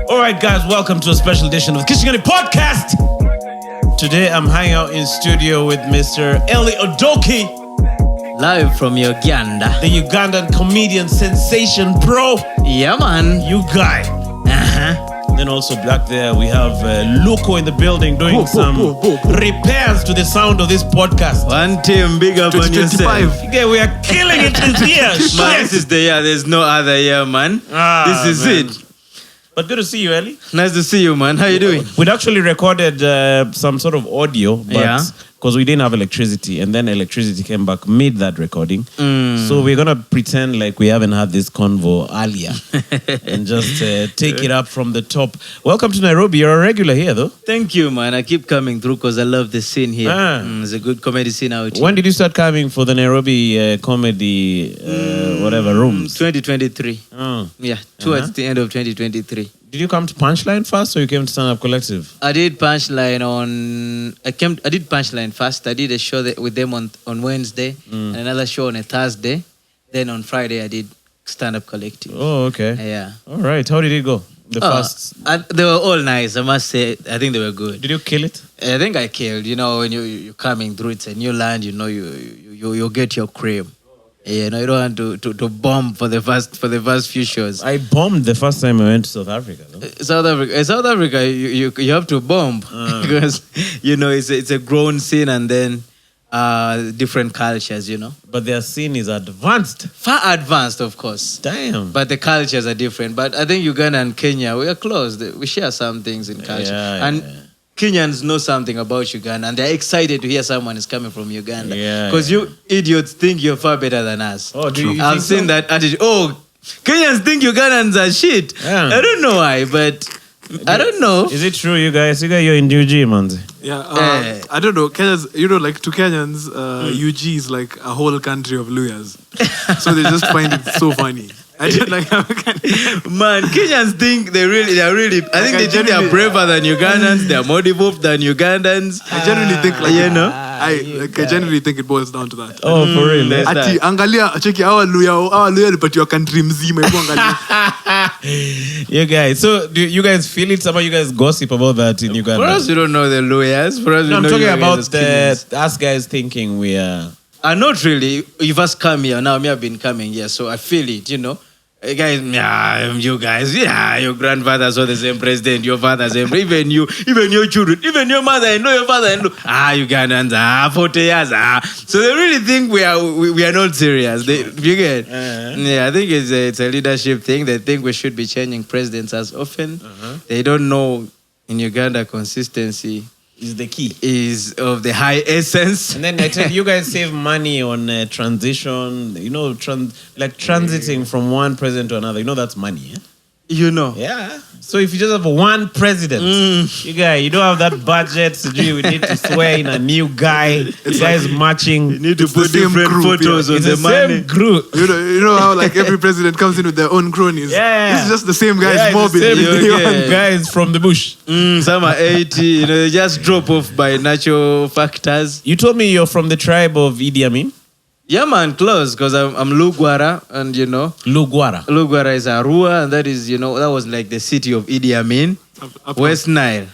All right, guys, welcome to a special edition of the Kishigani Podcast. Today, I'm hanging out in studio with Mr. Elly Odoki, live from Uganda. the Ugandan comedian sensation, bro. Yeah, man. You guy. Then also back there, we have Luko in the building doing some repairs to the sound of this podcast. One team, big up on yourself. Okay, we are killing it this year. Man, this is the year. There's no other year, man. This is man. it. But good to see you, Elly. Nice to see you, man. How you doing? We'd actually recorded some sort of audio, but because we didn't have electricity, and then electricity came back mid that recording. So we're gonna pretend like we haven't had this convo earlier and just take it up from the top. Welcome to Nairobi. You're a regular here, though. Thank you, man. I keep coming through because I love the scene here. It's a good comedy scene out here. When did you start coming for the Nairobi comedy whatever rooms? 2023. Oh. Yeah, towards the end of 2023. Did you come to Punchline first, or you came to Stand Up Collective? I did Punchline I did Punchline first. I did a show with them on Wednesday and another show on a Thursday. Then on Friday I did Stand Up Collective. Oh, okay. Yeah. All right. How did it go? The first. They were all nice. I must say. I think they were good. Did you kill it? I think I killed. You know, when you're coming through, it's a new land. You know, you get your cream. You know, you don't want to bomb for the first few shows. I bombed the first time I went to South Africa. Though. South Africa, you have to bomb because you know it's a grown scene and then different cultures. You know, But their scene is advanced. far advanced, of course. Damn. But the cultures are different. But I think Uganda and Kenya, we are close. We share some things in culture. And Kenyans know something about Uganda and they're excited to hear someone is coming from Uganda. Because you idiots think you're far better than us. Oh, do you I've think seen that attitude. Oh, Kenyans think Ugandans are shit. Yeah. I don't know why, but I don't know. Is it true, you guys? You guys, you're in UG, man. Yeah, I don't know. Kenyans, like to Kenyans, UG is like a whole country of lawyers. So they just find it so funny. I don't like Man, Kenyans think they are really. I think they think they are braver than Ugandans. They are more developed than Ugandans. I generally think I generally think it boils down to that. Oh, for real? Ati angalia cheki hawa luya nipatiwa country mzima hebu angalia. You guys, so do you guys feel it? Some of you guys gossip about that in Uganda. For us, we don't know the lawyers. For us, I'm we know talking you about as Kenyans. us guys thinking we are... Not really. You first come here. Now, me have been coming here, so I feel it, you know. You guys, you guys, your grandfathers saw the same president, your father same, even your children, even your mother-in-law, your father-in-law. Ugandans, 40 years, So they really think we are not serious. You get? Yeah, I think it's a leadership thing. They think we should be changing presidents as often. They don't know in Uganda consistency is the key. Is of the high essence. And then I tell you guys save money on transition, you know, transiting from one president to another. You know that's money, eh? You know. Yeah. So if you just have one president, you don't have that budget. So we need to swear in a new guy. You guys matching. You need to put different photos on the money. Same group. You know how like every president comes in with their own cronies. Yeah. This is just the same guys mobbing. Guys from the bush. Some are 80. They just drop off by natural factors. You told me you're from the tribe of Idi Amin. Yeah, man, close, because I'm Lugwara, and you know. Lugwara is Arua, and that is, you know, that was like the city of Idi Amin. West Nile.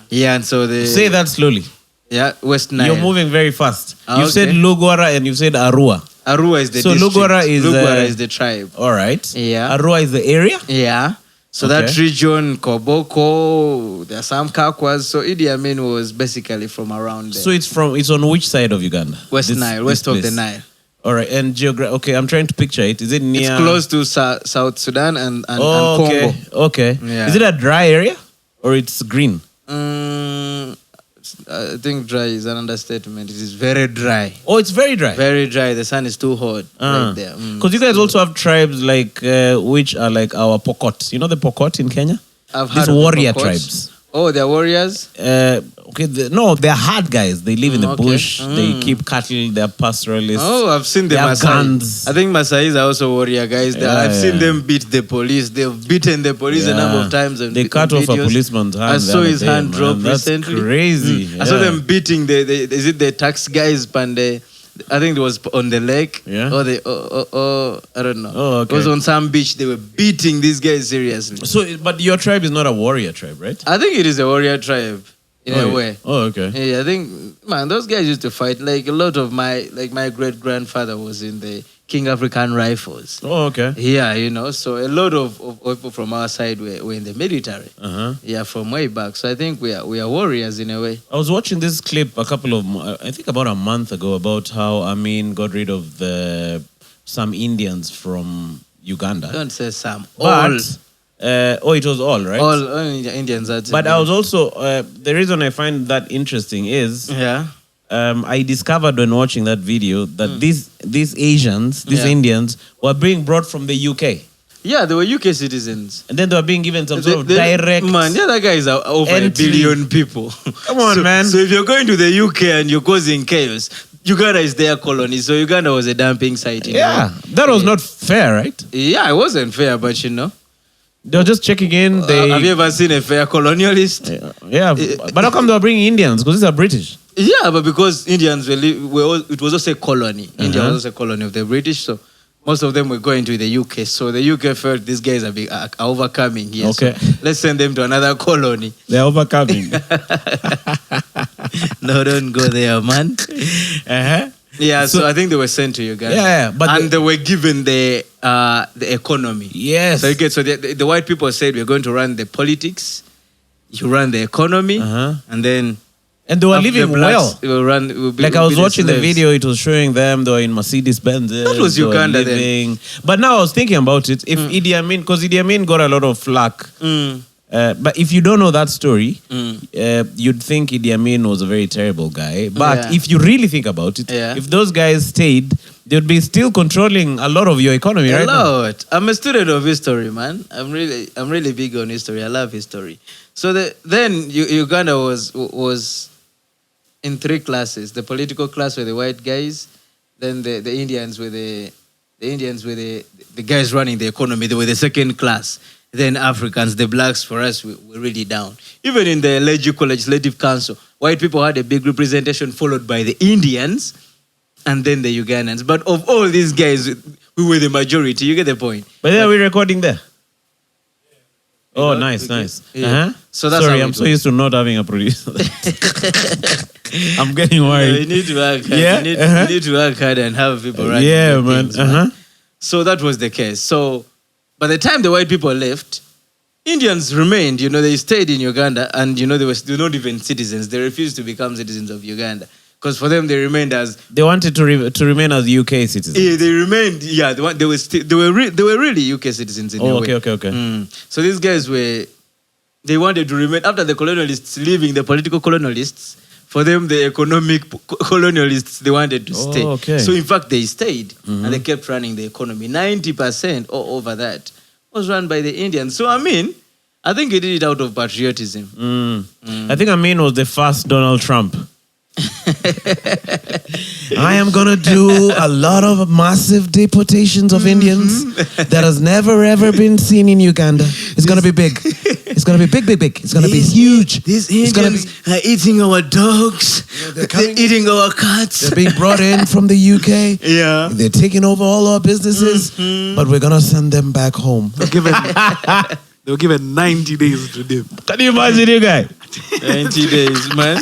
Yeah, and so they... Say that slowly. Yeah, West Nile. You're moving very fast. You said Lugwara and you said Arua. Arua is the district. Lugwara is the tribe. All right. Yeah. Arua is the area? Yeah. So that region, Koboko, there are some Kakwas. So Idi Amin was basically from around there. So it's on which side of Uganda? West Nile, west of the Nile. All right, and okay, I'm trying to picture it. Is it near? It's close to South Sudan and Congo. Okay. Yeah. Is it a dry area or it's green? I think dry is an understatement. It is very dry. Oh, it's very dry. Very dry. The sun is too hot right there. Because you guys also have tribes like which are like our Pokot. You know the Pokot in Kenya? I've heard these warrior tribes. Oh, they're warriors? They're hard guys. They live in the bush. They keep cattle. They're pastoralists. Oh, I've seen the Maasai. Guns. I think Maasais are also warrior guys. I've seen them beat the police. They've beaten the police a number of times. They cut off a policeman's hand. I saw his hand drop recently. That's crazy. I saw them beating is it the tax guys and I think it was on the lake. Yeah. Or I don't know. Oh, okay. It was on some beach. They were beating these guys seriously. So, but your tribe is not a warrior tribe, right? I think it is a warrior tribe in a way. Oh, okay. Yeah, I think, man, those guys used to fight. Like a lot of my great grandfather was in the King African Rifles. Oh, okay. Yeah, so a lot of people from our side were in the military. Uh-huh. Yeah, from way back. So I think we are warriors in a way. I was watching this clip I think about a month ago, about how Amin got rid of some Indians from Uganda. Don't say some. But, it was all, right? All Indians. But I was also, the reason I find that interesting is, Yeah. I discovered when watching that video that these Asians, these Indians, were being brought from the UK. Yeah, they were UK citizens. And then they were being given some sort of direct... Man, the other guys are over entry. 1 billion people. Come on, man. So if you're going to the UK and you're causing chaos, Uganda is their colony. So Uganda was a dumping site. Yeah, that was not fair, right? Yeah, it wasn't fair, but They were just checking in. Have you ever seen a fair colonialist? Yeah, but how come they were bringing Indians? Because these are British. Yeah, but because Indians it was also a colony. India was also a colony of the British, so most of them were going to the UK. So the UK felt these guys are overcoming here. Okay. So let's send them to another colony. They're overcoming. No, don't go there, man. Uh-huh. Yeah, so I think they were sent to Uganda. Yeah, but they were given the economy. Yes. So the white people said, we're going to run the politics, you run the economy, and then... And they were living well. Like I was watching the video, it was showing them, they were in Mercedes-Benz. That was Uganda then. But now I was thinking about it, if Idi Amin, because Idi Amin got a lot of flack. But if you don't know that story, you'd think Idi Amin was a very terrible guy. But if you really think about it, if those guys stayed, they'd be still controlling a lot of your economy, right? A lot. I'm a student of history, man. I'm really big on history. I love history. So then Uganda was in 3 classes. The political class were the white guys. Then the Indians were the guys running the economy. They were the second class. Then Africans, the blacks, for us, were really down. Even in the legislative council, white people had a big representation, followed by the Indians and then the Ugandans. But of all these guys, we were the majority. You get the point. But are we recording there? Oh, nice. Yeah. So that's Sorry, I'm so used to not having a producer. I'm getting worried. You need to work hard. Yeah? You need to work hard and have people running. Yeah, man. Things, So that was the case. So by the time the white people left, Indians remained. They stayed in Uganda, and they were not even citizens. They refused to become citizens of Uganda because for them they remained as they wanted to remain as UK citizens. Yeah, they remained. Yeah, they were really UK citizens in a way. Okay. So these guys they wanted to remain after the colonialists leaving. The political colonialists, for them, the economic colonialists, they wanted to stay. Okay. So in fact, they stayed and they kept running the economy. 90% or over that was run by the Indians. So I think he did it out of patriotism. I think Amin was the first Donald Trump. I am going to do a lot of massive deportations of Indians that has never ever been seen in Uganda. It's going to be big. It's going to be big. It's going to be huge. These Indians are eating our dogs. They're eating our cats. They're being brought in from the UK. Yeah. They're taking over all our businesses, but we're going to send them back home. They were given 90 days to live. Can you imagine, you guy? 90 days, man.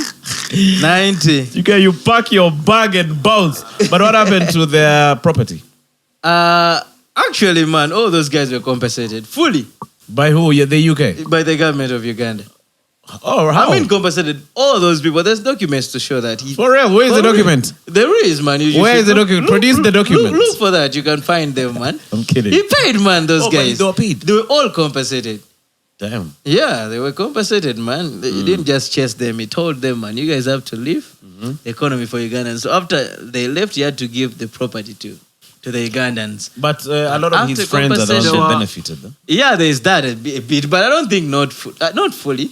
90. You pack your bag and bounce. But what happened to their property? Actually, man, all those guys were compensated fully. By who? Yeah, the UK? By the government of Uganda. Oh, how? Amin compensated all those people. There's documents to show that. For real? Where is the document? There is, man. Where is the document? Produce the document. Look for that. You can find them, man. I'm kidding. He paid, man, those guys. They were paid? They were all compensated. Damn. Yeah, they were compensated, man. He didn't just chase them. He told them, man, you guys have to leave the economy for Ugandans. So after they left, he had to give the property to the Ugandans. But a lot of his friends around them benefited. Though. Yeah, there's that a bit, but I don't think not fully.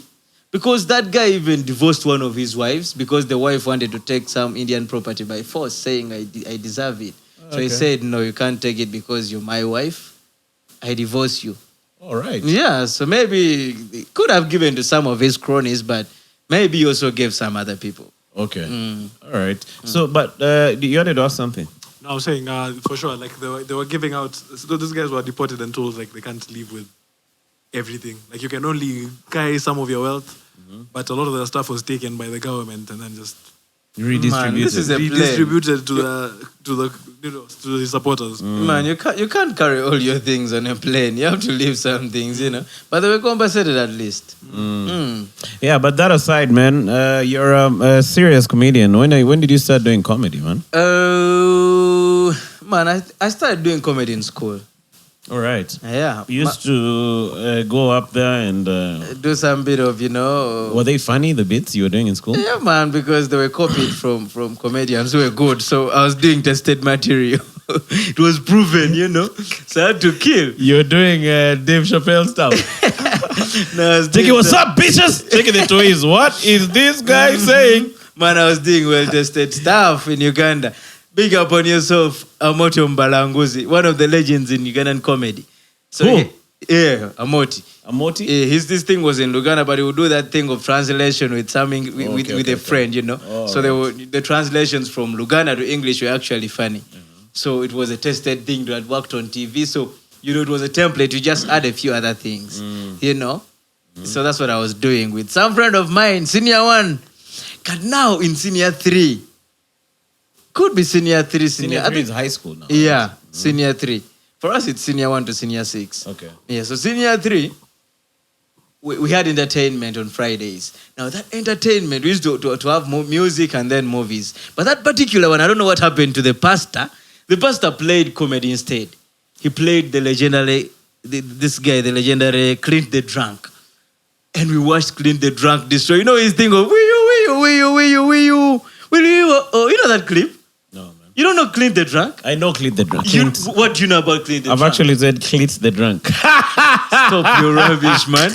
Because that guy even divorced one of his wives because the wife wanted to take some Indian property by force, saying, I deserve it. So he said, no, you can't take it because you're my wife. I divorce you. All right. Yeah, so maybe he could have given to some of his cronies, but maybe he also gave some other people. Okay. All right. So, but you wanted to ask something? No, I was saying for sure, like they were giving out. So these guys were deported and told like they can't leave with everything. Like you can only carry some of your wealth, but a lot of the stuff was taken by the government and then just Redistributed. Man, this is a redistributed to the supporters. Man, you can't carry all your things on a plane. You have to leave some things, But they were compensated at least. Yeah, but that aside, man, you're a serious comedian. When did you start doing comedy, man? Man, I started doing comedy in school. All right. Yeah. You used to go up there and... do some bit of, Were they funny, the bits you were doing in school? Yeah, man, because they were copied from comedians who were good. So I was doing tested material. It was proven, So I had to kill. You're doing Dave Chappelle stuff. No, Jackie, what's up, bitches? Checking the toys. What is this guy saying? Man, I was doing well-tested stuff in Uganda. Big up on yourself, Amoti Mbalanguzi, one of the legends in Ugandan comedy. So Who? Amoti. Amoti? This thing was in Uganda, but he would do that thing of translation with something with a friend, Oh, so the translations from Luganda to English were actually funny. So it was a tested thing that worked on TV. So, it was a template. You just add a few other things, So that's what I was doing with some friend of mine, senior 1. But now in senior 3. Could be senior 3, Senior 3 is high school now. Yeah, senior 3. For us, it's senior 1 to senior 6. Okay. Yeah, so senior 3, we had entertainment on Fridays. Now, that entertainment, we used to have music and then movies. But that particular one, I don't know what happened to the pastor. The pastor played comedy instead. He played the legendary Clint the Drunk. And we watched Clint the Drunk destroy. His thing of, will you, that clip? No, man. You don't know Clint the Drunk? I know Clint the Drunk. What do you know about Clint the I've Drunk? actually said Clint the Drunk. Stop your rubbish, man.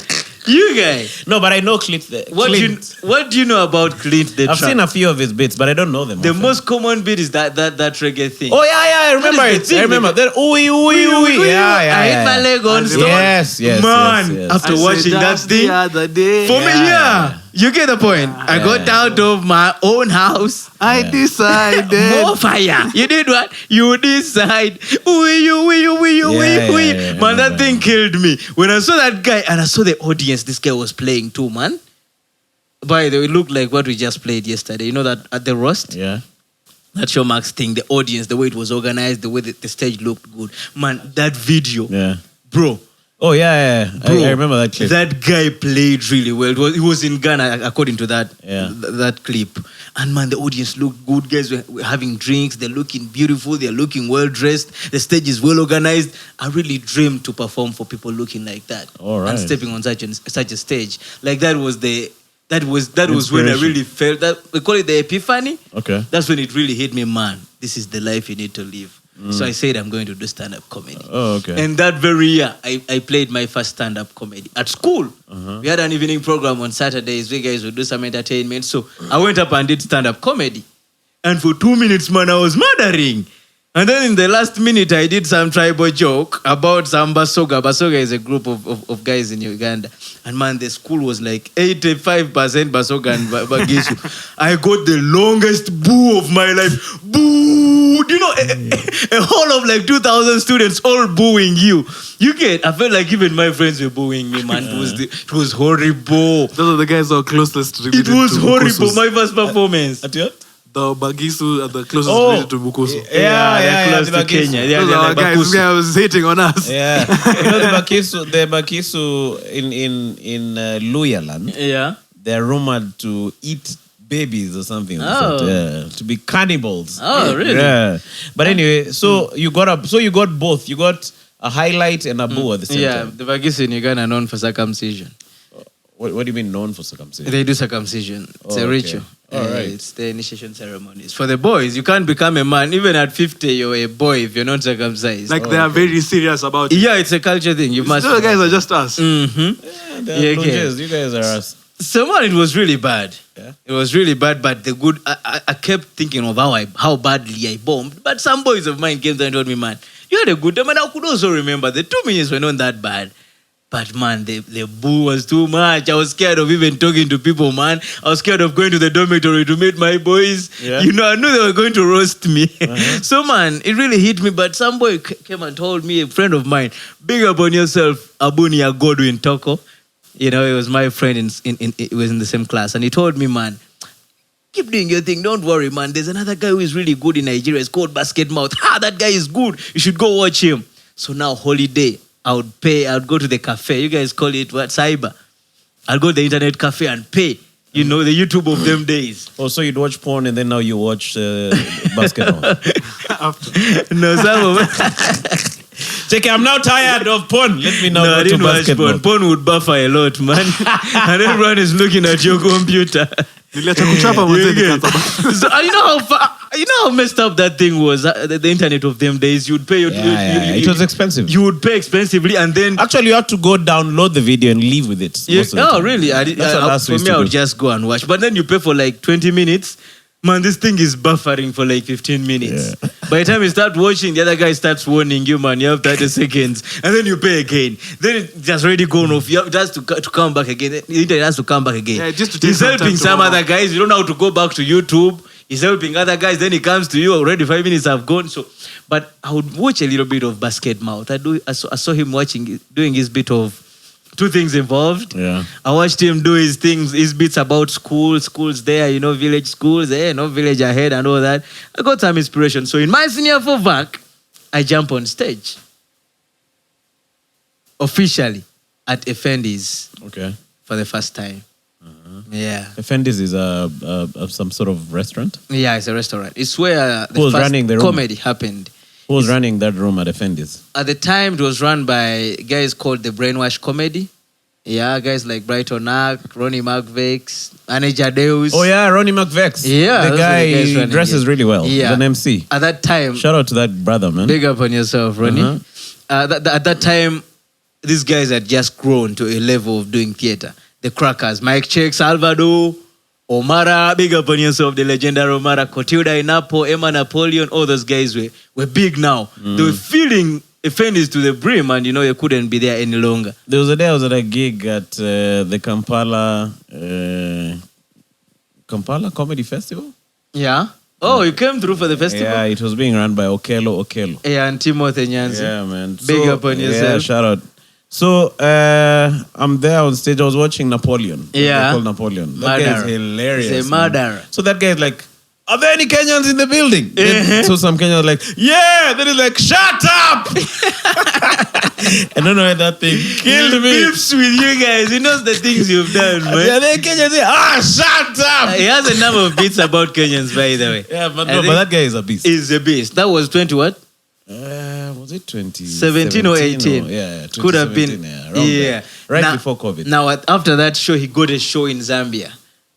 You guys. No, but I know Clint the What do you know about Clint the I've Drunk? seen a few of his bits, but I don't know them. The most common bit is that reggae thing. Oh, yeah, I remember What is it. the thing I remember. with Then, ooey. Yeah. I hit my leg on stone. Yes. Man, yes. after watching that thing, the other day, for me, you get the point. I got out of my own house. I decided. More fire. You did what? You decide. Yeah, Man, that thing killed me. When I saw that guy and I saw the audience this guy was playing too, man. By the way, it looked like what we just played yesterday. You know that at the roast? Yeah. That Showmax thing, the audience, the way it was organized, the way the stage looked good. Man, that video. Yeah. Bro. Oh, yeah. Bro, I remember that clip. That guy played really well. He was in Ghana, according to that that clip. And man, the audience looked good. Guys were having drinks. They're looking beautiful. They're looking well dressed. The stage is well organized. I really dreamed to perform for people looking like that. All right. And stepping on such a stage. Like that was when I really felt that. We call it the epiphany. Okay. That's when it really hit me, man. This is the life you need to live. So I said I'm going to do stand-up comedy. Oh, okay. And that very year, I played my first stand-up comedy at school. We had an evening program on Saturdays. We guys would do some entertainment. So I went up and did stand-up comedy. And for 2 minutes, man, I was murdering. And then in the last minute, I did some tribal joke about some Basoga. Basoga is a group of guys in Uganda. And man, the school was like 85% Basoga and Bagisu. I got the longest boo of my life. Boo! You know, a whole of like 2,000 students all booing you. I felt like even my friends were booing me, man. It was horrible. Those are the guys who are closest to It was horrible, Bukusus. my first performance. At what? The Bagisu are the closest Oh. related to Bukusu. They're close the to Bagisu. Kenya. Those are They're our like guys. This Bakusu. guy was hating on us. Yeah. You know the Bakisu in Luyaland, Yeah. they're rumored to eat babies or something. Oh. Yeah. To be cannibals. Oh, really? Yeah. But anyway, so you got both. You got a highlight and a boo at the same time. The Bagisu in Uganda are known for circumcision. What do you mean known for circumcision? They do circumcision. It's Oh, a okay. ritual. All right. It's the initiation ceremonies. For the boys, you can't become a man. Even at 50, you're a boy if you're not circumcised. Like they are very serious about it. yeah, it's a culture thing. You must. Those guys are just us. Mm-hmm. They're Yeah, blue jays. You guys are us. So man, it was really bad. Yeah. It was really bad, but the good. I kept thinking of how badly I bombed. But some boys of mine came there and told me, man, you had a good time, and I could also remember the 2 minutes were not that bad. But man, the boo was too much. I was scared of even talking to people, man. I was scared of going to the dormitory to meet my boys. Yeah. You know, I knew they were going to roast me. So man, it really hit me. But some boy came and told me, a friend of mine, big up on yourself, Abunia Godwin Toko. You know, he was my friend, he was in the same class. And he told me, man, keep doing your thing. Don't worry, man. There's another guy who is really good in Nigeria. It's called Basket Mouth. That guy is good. You should go watch him. So now, holiday, I would go to the cafe. You guys call it what? Cyber. I'll go to the internet cafe and pay. You know, the YouTube of them days. Oh, so you'd watch porn and then now you watch basketball. No, some of Check, I'm now tired of porn. Let me now No, I go to didn't watch basketball. porn. Porn would buffer a lot, man. And everyone is looking at your computer. Niliacha kuchapa mzee nikaanza. So, you know how messed up that thing was, the internet of them days. You'd pay It was expensive. You would pay expensively, and then Actually, you had to go download the video and leave with it. most of the time. really? That's what last we For used me, to I would do. just go and watch. But then you pay for like 20 minutes. Man, this thing is buffering for like 15 minutes. Yeah. By the time you start watching, the other guy starts warning you, man. You have 30 seconds. And then you pay again. Then it's just already gone off. You have just to come back again. The internet has to come back again. Yeah, just to take He's some time helping to some warm other up. guys. You don't know how to go back to YouTube. He's helping other guys. Then he comes to you. Already 5 minutes have gone. So, but I would watch a little bit of Basket Mouth. I saw him doing his bit of two things involved. Yeah. I watched him do his things, his bits about schools there, you know, village schools, village ahead and all that. I got some inspiration. So in my senior for VAC, I jump on stage. Officially at Effendi's Okay. for the first time. Yeah. Effendi's is some sort of restaurant. Yeah, it's a restaurant. It's where Who was the running the first room? comedy happened. Who was running that room at Effendi's? At the time, it was run by guys called the Brainwash Comedy. Yeah, guys like Brighton Ark, Ronnie McVex, Anaja Deus. Oh yeah, Ronnie McVex. Yeah, the those guy are the guys running dresses it. really well. Yeah. He's an MC. At that time, Shout out to that brother, man. big up on yourself, Ronnie. Uh-huh. At that time, these guys had just grown to a level of doing theater. The Crackers, Mike Check, Salvador, Omara, big up on yourself, the legendary Omara, Cotilda Inapo, Emma Napoleon, all those guys were big now. They were feeling Effendi's to the brim, and you know, you couldn't be there any longer. There was a day I was at a gig at the Kampala Comedy Festival. Yeah. Oh, you came through for the festival? Yeah, it was being run by Okello. Yeah, and Timothy Nyanzi. Yeah, man. Big up on yourself. Yeah, shout out. So I'm there on stage. I was watching Napoleon. Yeah. They call Napoleon. That guy is Murderer. hilarious. He's a man. murderer. So that guy is like, are there any Kenyans in the building? Then, so some Kenyans are like, yeah. Then he's like, shut up. I don't know why that thing killed me. Beefs with you guys. He knows the things you've done, man. Yeah, then Kenyans say, shut up. He has a number of bits about Kenyans, by the way. Yeah, but, I no, think but that guy is a beast. He's a beast. That was 20 what? Was it 2017 17 or 18? Yeah, Could have been. 2017, yeah, around there. Right Now- before COVID. Now, after that show, he got a show in Zambia.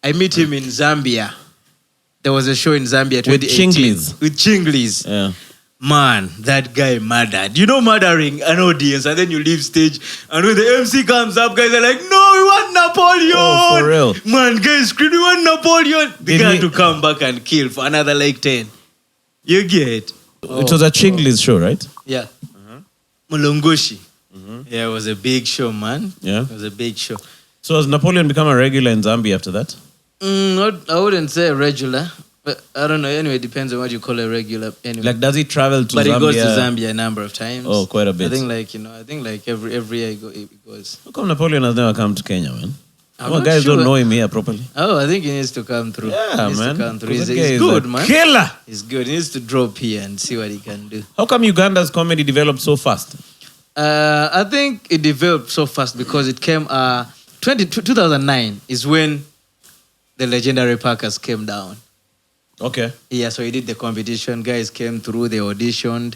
I met him in Zambia. There was a show in Zambia 2018. Chinglis. With Chinglis. Yeah. Man, that guy murdered. You know, murdering an audience and then you leave stage and when the MC comes up, guys are like, no, we want Napoleon. Oh, for real? Man, guys scream, we want Napoleon. They Did got he- to come back and kill for another like 10. You get? It was a Chinglish show, right? Yeah. Mulongoshi. Yeah, it was a big show, man. Yeah. It was a big show. So has Napoleon become a regular in Zambia after that? I wouldn't say regular, but I don't know. Anyway, it depends on what you call a regular. Anyway. Like, does he travel to But Zambia? he goes to Zambia a number of times. Oh, quite a bit. I think like every year he goes. How come Napoleon has never come to Kenya, man? I'm Well, not guys sure. don't know him here properly. Oh, I think he needs to come through. Yeah, he needs man. to come through. 'Cause He's, that guy he's is good, a man. Killer! He's good. He needs to drop here and see what he can do. How come Uganda's comedy developed so fast? I think it developed so fast because it came 2009 is when the legendary Packers came down. Okay. Yeah, so he did the competition. Guys came through, they auditioned,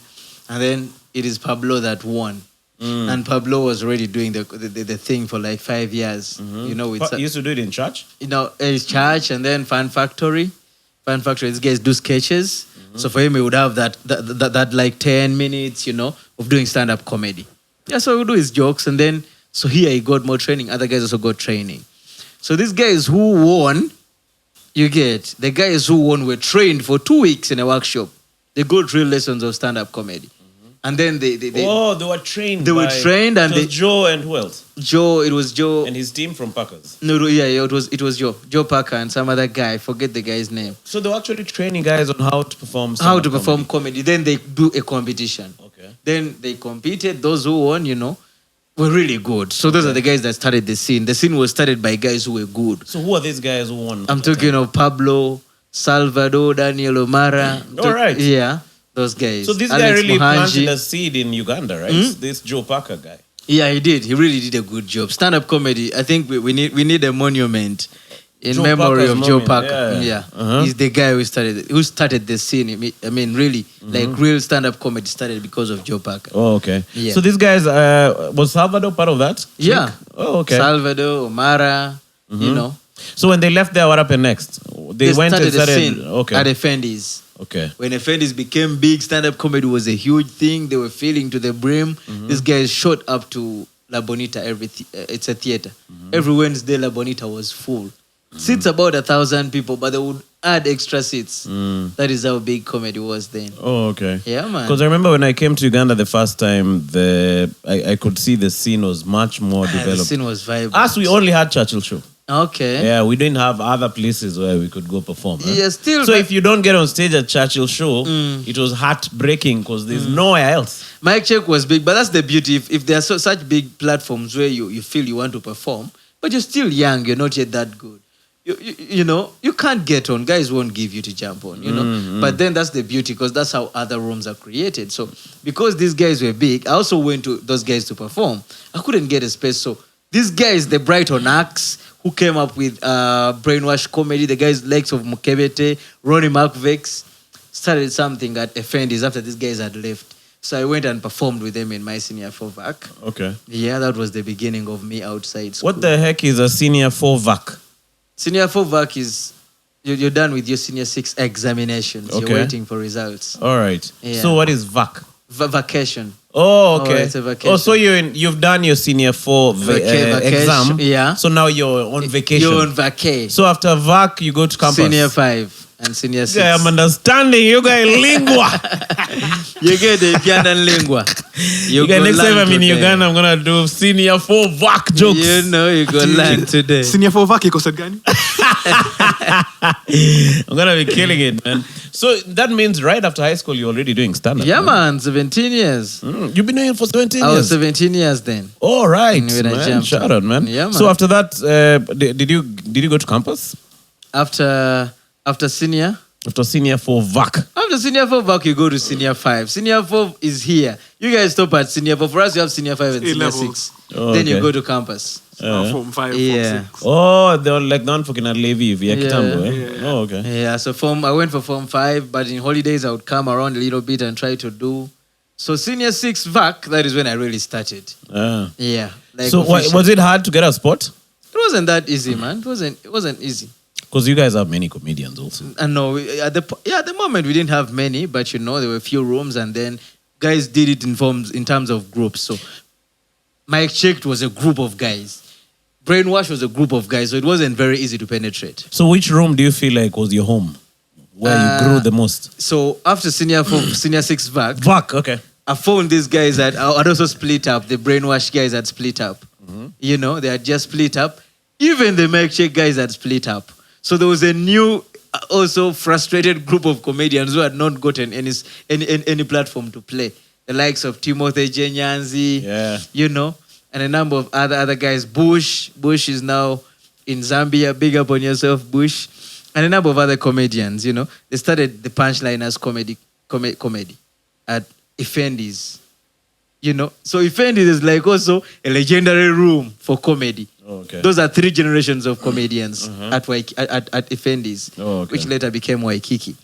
and then it is Pablo that won. And Pablo was already doing the thing for like 5 years. You know, with He used to do it in church? his church and then Fun Factory. Fun Factory, these guys do sketches. So for him, he would have that like 10 minutes, you know, of doing stand-up comedy. Yeah, so he would do his jokes. And then, so here he got more training. Other guys also got training. So these guys who won, the guys who won were trained for 2 weeks in a workshop. They got real lessons of stand-up comedy. And then they were trained. They were trained, and it was Joe and who else? It was Joe and his team from Packers. No, yeah, it was Joe Parker and some other guy. I forget the guy's name. So they were actually training guys on how to perform. Comedy. Then they do a competition. Okay. Then they competed. Those who won, were really good. So those are the guys that started the scene. The scene was started by guys who were good. So who are these guys who won? I'm talking of Pablo, Salvador, Daniel O'Mara. All right. Yeah, those guys. So this guy really planted a seed in Uganda, right? This Joe Parker guy. Yeah, he did. He really did a good job. Stand-up comedy. I think we need a monument in memory of Joe Parker. Yeah. Uh-huh. He's the guy who started the scene. I mean, really, like real stand-up comedy started because of Joe Parker. Oh, okay. Yeah. So these guys, was Salvador part of that? Yeah. Oh, okay. Salvador, O'Mara, So when they left there, what happened next? They went started and the scene at Effendi's. Okay. When Effendi's became big, stand-up comedy was a huge thing. They were filling to the brim. These guys shot up to La Bonita. It's a theater. Every Wednesday, La Bonita was full. Seats about 1,000 people, but they would add extra seats. That is how big comedy was then. Oh, okay. Yeah, man. Because I remember when I came to Uganda the first time, I could see the scene was much more developed. The scene was vibrant. Us, we only had Churchill Show. Okay. Yeah, we didn't have other places where we could go perform. Right? Yeah, still. So if you don't get on stage at Churchill Show, it was heartbreaking because there's nowhere else. Mic check was big, but that's the beauty. If there are such big platforms where you feel you want to perform, but you're still young, you're not yet that good. You can't get on. Guys won't give you to jump on, But then that's the beauty because that's how other rooms are created. So because these guys were big, I also went to those guys to perform. I couldn't get a space. So these guys, the Brighton acts, who came up with brainwash comedy, the guys likes of Mukebete, Ronnie McVex, started something at Effendi's after these guys had left. So I went and performed with them in my senior 4 VAC. Okay. Yeah, that was the beginning of me outside school. What the heck is a senior 4 VAC? Senior 4 VAC is you're done with your senior 6 examinations. Okay. You're waiting for results. All right. Yeah. So what is VAC? Vacation. Oh, okay. It's a vacation. Oh, so you've done your senior 4 exam. Yeah. So now you're on vacation. You're on vacay. So after VAC, you go to campus. Senior 5 and senior 6. Yeah, I'm understanding. You guys lingua. You get the Ugandan lingua. You guys, next time I'm in Uganda, I'm going to do senior 4 VAC jokes. You go learn today. Senior 4 VAC, iko gani? I'm going to be killing it, man. So that means right after high school, you're already doing stand-up. Yeah, man. 17 years. You've been doing it for 17 years? I was 17 years then. All right, When I man. jumped Shout out, man. Yeah, man. So after that, did you go to campus? After senior? After senior 4 VAC. After senior 4 VAC, you go to senior 5. Senior 4 is here. You guys stop at senior 4. For us, you have senior 5 and senior 6. Oh, then you okay. go to campus. Form 5, Yeah. Form 6. Oh, they were like non-fucking Levi via Yeah. Kitambo, eh? Yeah. Oh, okay. Yeah, so I went for Form 5, but in holidays, I would come around a little bit and try to do. So senior 6 VAC, that is when I really started. Ah. Yeah. Like So was it hard to get a spot? It wasn't that easy, man. It wasn't easy. Because you guys have many comedians also. No, at the moment we didn't have many, but there were a few rooms, and then guys did it in terms of groups. So Mike Checked was a group of guys. Brainwash was a group of guys, so it wasn't very easy to penetrate. So which room do you feel like was your home? Where you grew the most? So after senior 6 VAC, VAC, okay. I found these guys that had also split up. The Brainwash guys had split up. They had just split up. Even the Mike Check guys had split up. So there was a new, also frustrated group of comedians who had not gotten any platform to play. The likes of Timothy J. Nyanzi, and a number of other guys. Bush is now in Zambia. Big up on yourself, Bush. And a number of other comedians, They started the Punchliners comedy at Effendi's. So Effendi's is like also a legendary room for comedy. Oh, okay. Those are 3 generations of comedians at Effendi's, okay. which later became Waikiki.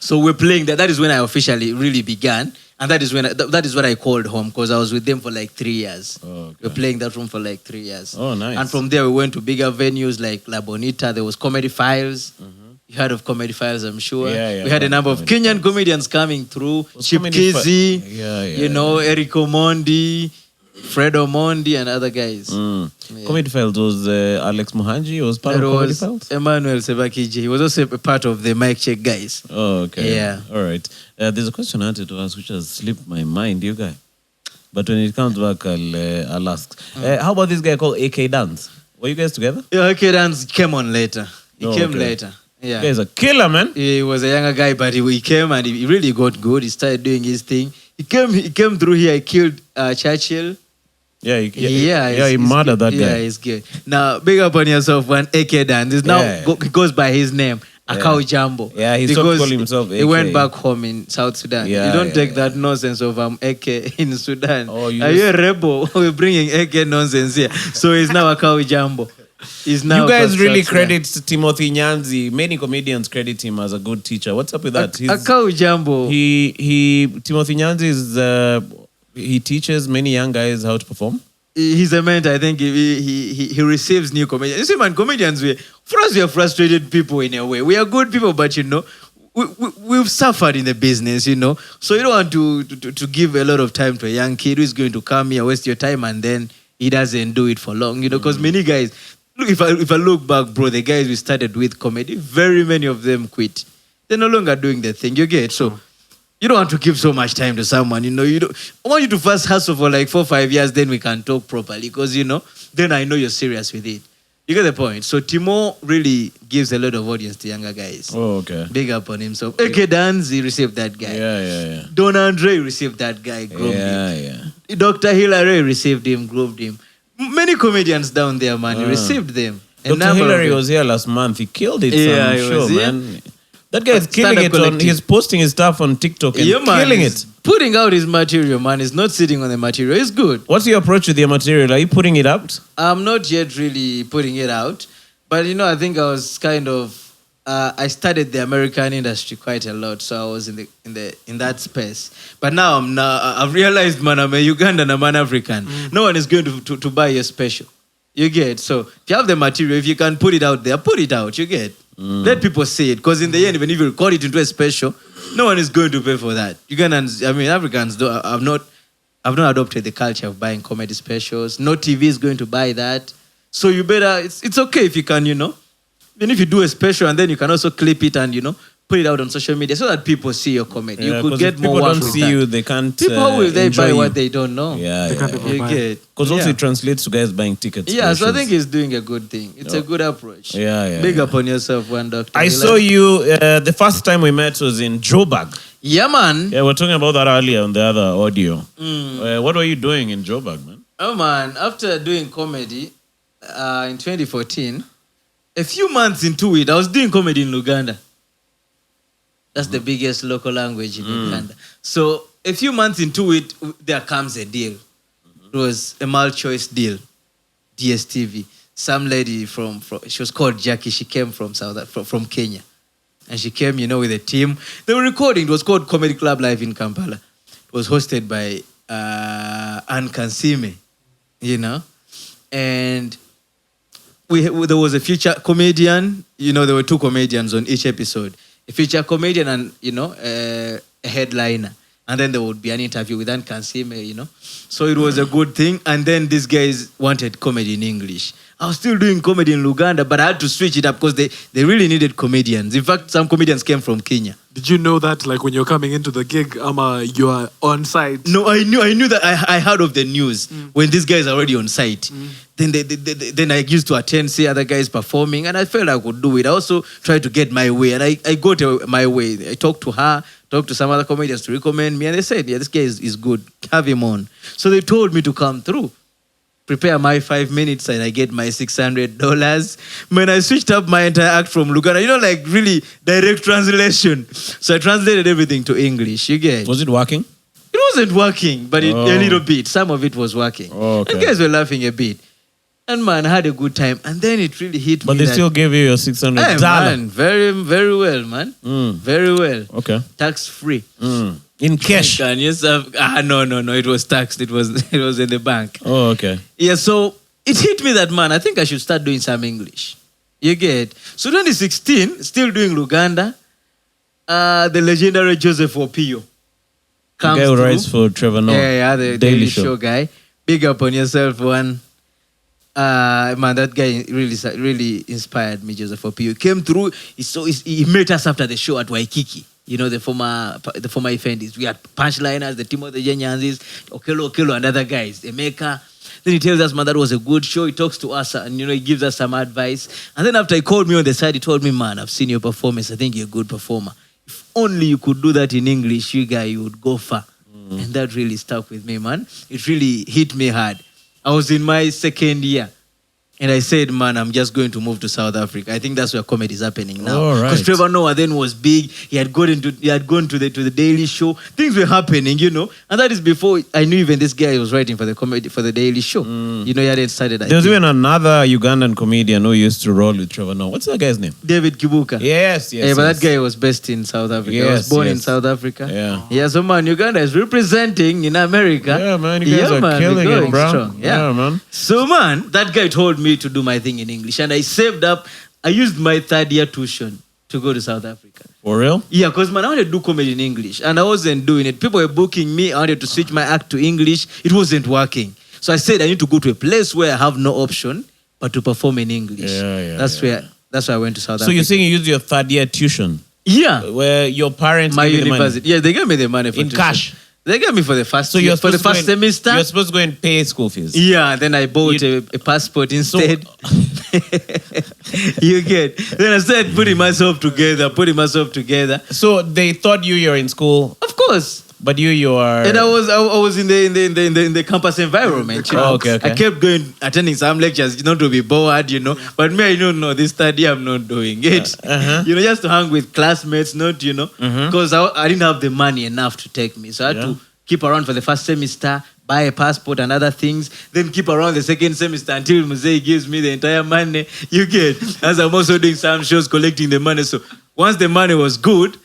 So we're playing that. That is when I officially really began. And that is what I called home because I was with them for like 3 years. Oh, okay. We're playing that room for like 3 years. Oh, nice. And from there we went to bigger venues like La Bonita. There was Comedy Files. You heard of Comedy Files, I'm sure. Yeah, we had a number of Kenyan comedians coming through. Chip Kizzy, Eric Omondi, Fred Omondi and other guys. Yeah. Comedy Files was Alex Muhanji was part of Comedy Files? Emmanuel Sebakiji. He was also a part of the mic check guys. Oh, okay. Yeah. All right. There's a question I wanted to ask which has slipped my mind, you guys. But when it comes back, I'll ask. How about this guy called AK Dance? Were you guys together? Yeah, AK Dance came on later. He came later. Yeah. This guy's a killer, man. He was a younger guy, but he came and he really got good. He started doing his thing. He came through here. He killed Churchill. Yeah, he murdered that guy. Yeah, he's good. Now, big up on yourself, one AK Dance. He goes by his name, Akau Jambo. Yeah, he stopped calling himself AK. He went back home in South Sudan. Yeah, you don't take that nonsense of AK in Sudan. Oh, Are you a rebel? We're bringing AK nonsense here. So he's now Akau Jambo. You guys really credit Timothy Nyanzi. Many comedians credit him as a good teacher. What's up with that? Akau Jambo. Timothy Nyanzi is he teaches many young guys how to perform. He's a mentor. I think he receives new comedians. You see, man, comedians, for us, we are frustrated people in a way. We are good people, but we've suffered in the business, So you don't want to give a lot of time to a young kid who is going to come here, waste your time, and then he doesn't do it for long, because many guys. Look, if I look back, bro, the guys we started with comedy, very many of them quit. They're no longer doing the thing. You get so. You don't want to give so much time to someone, you don't. I want you to first hustle for like 4 or 5 years, then we can talk properly. Because, then I know you're serious with it. You get the point? So Timo really gives a lot of audience to younger guys. Oh, okay. Big up on him. So AK Dance, he received that guy. Yeah. Don Andre received that guy, groomed him. Dr. Hilary received him, groomed him. Many comedians down there, man, he received them. Dr. Hilary was here last month. He killed it. Yeah, sure, man. That guy is killing it. He's posting his stuff on TikTok and killing it. Putting out his material, man. He's not sitting on the material. It's good. What's your approach with your material? Are you putting it out? I'm not yet really putting it out. But, I think I was kind of... I studied the American industry quite a lot, so I was in that space. But now I've realized, man, I'm a Ugandan, I'm an African. No one is going to buy your special. You get? So if you have the material, if you can put it out there, put it out. You get? Let people see it. Because in the end, even if you record it into a special, no one is going to pay for that. Ugandans, Africans, have not adopted the culture of buying comedy specials. No TV is going to buy that. So you better, it's okay if you can, even if you do a special and then you can also clip it and, put it out on social media so that people see your comedy. You could get more work. People don't see you, they can't. People, how will they buy what they don't know? Because also it translates to guys buying tickets. Yeah, so I think he's doing a good thing. It's a good approach. Big up on yourself, one doctor. I saw you, the first time we met was in Joburg. Yeah, man. Yeah, we were talking about that earlier on the other audio. What were you doing in Joburg, man? Oh, man, after doing comedy in 2014, a few months into it, I was doing comedy in Uganda. That's the biggest local language in Uganda. So a few months into it, there comes a deal. It was a multi-choice deal, DSTV. Some lady she was called Jackie. She came from from Kenya, and she came, with a team. They were recording. It was called Comedy Club Live in Kampala. It was hosted by Ann Kansime, and there was a feature comedian. There were 2 comedians on each episode. A feature comedian and, a headliner. And then there would be an interview with Ann Kansime, So it was a good thing. And then these guys wanted comedy in English. I was still doing comedy in Uganda, but I had to switch it up because they really needed comedians. In fact, some comedians came from Kenya. Did you know that, like, when you're coming into the gig, you are on site? No, I knew that. I heard of the news when these guys are already on site. Then I used to attend, see other guys performing, and I felt I could do it. I also tried to get my way, and I got my way. I talked to her, talked to some other comedians to recommend me, and they said, yeah, this guy is good. Have him on. So they told me to come through. Prepare my 5 minutes and I get my $600. When I switched up my entire act from Luganda, like really direct translation. So I translated everything to English. You get? Was it working? It wasn't working, but a little bit. Some of it was working. Oh, okay. And guys were laughing a bit. And man, I had a good time. And then it really hit me. But they still gave you your $600. Hey, man, very, very well, man. Very well. Okay. Tax free. In cash? No, it was taxed. It was in the bank. Oh, okay. Yeah, so it hit me that, man, I think I should start doing some English. You get? So 2016, still doing Luganda, the legendary Joseph Opio the guy who writes for Trevor Noah. Yeah, the Daily Show guy. Big up on yourself, one. Man, that guy really inspired me, Joseph Opio. He came through. He met us after the show at Waikiki. You know, the former offenders. We had Punchliners, the Timothy Jenyanzis, Okelo, and other guys, Emeka. Then he tells us, man, that was a good show. He talks to us and, he gives us some advice. And then after he called me on the side, he told me, man, I've seen your performance. I think you're a good performer. If only you could do that in English, you would go far. And that really stuck with me, man. It really hit me hard. I was in my second year. And I said, man, I'm just going to move to South Africa. I think that's where comedy is happening now. Because Trevor Noah then was big. He had gone to the Daily Show. Things were happening, And that is before I knew even this guy was writing for the Daily Show. He hadn't started. There was even another Ugandan comedian who used to roll with Trevor Noah. What's that guy's name? David Kibuka. Yes. But that guy was based in South Africa. He was born in South Africa. Yeah. So man, Uganda is representing in America. Yeah, man. You guys are killing it, bro. Strong. Yeah, man. So man, that guy told me to do my thing in English, and I saved up. I used my third year tuition to go to South Africa. For real? Yeah, because man, I wanted to do comedy in English, and I wasn't doing it. People were booking me. I wanted to switch my act to English. It wasn't working. So I said I need to go to a place where I have no option but to perform in English. That's why I went to South Africa. So you're saying you used your third year tuition? Yeah. Where your parents my gave you university. the money? Yeah, they gave me the money for in tuition. cash. They gave me for the first semester. You're supposed to go and pay school fees. Yeah, then I bought a passport instead. You get. Then I started putting myself together. So they thought you were in school. Of course. But you are. And I was in the campus environment. Okay. I kept going, attending some lectures, not to be bored, But me, I don't know this study. I'm not doing it. Just to hang with classmates, not, because I didn't have the money enough to take me, so I had to keep around for the first semester, buy a passport and other things, then keep around the second semester until Musei gives me the entire money. You get. As I'm also doing some shows, collecting the money. So once the money was good,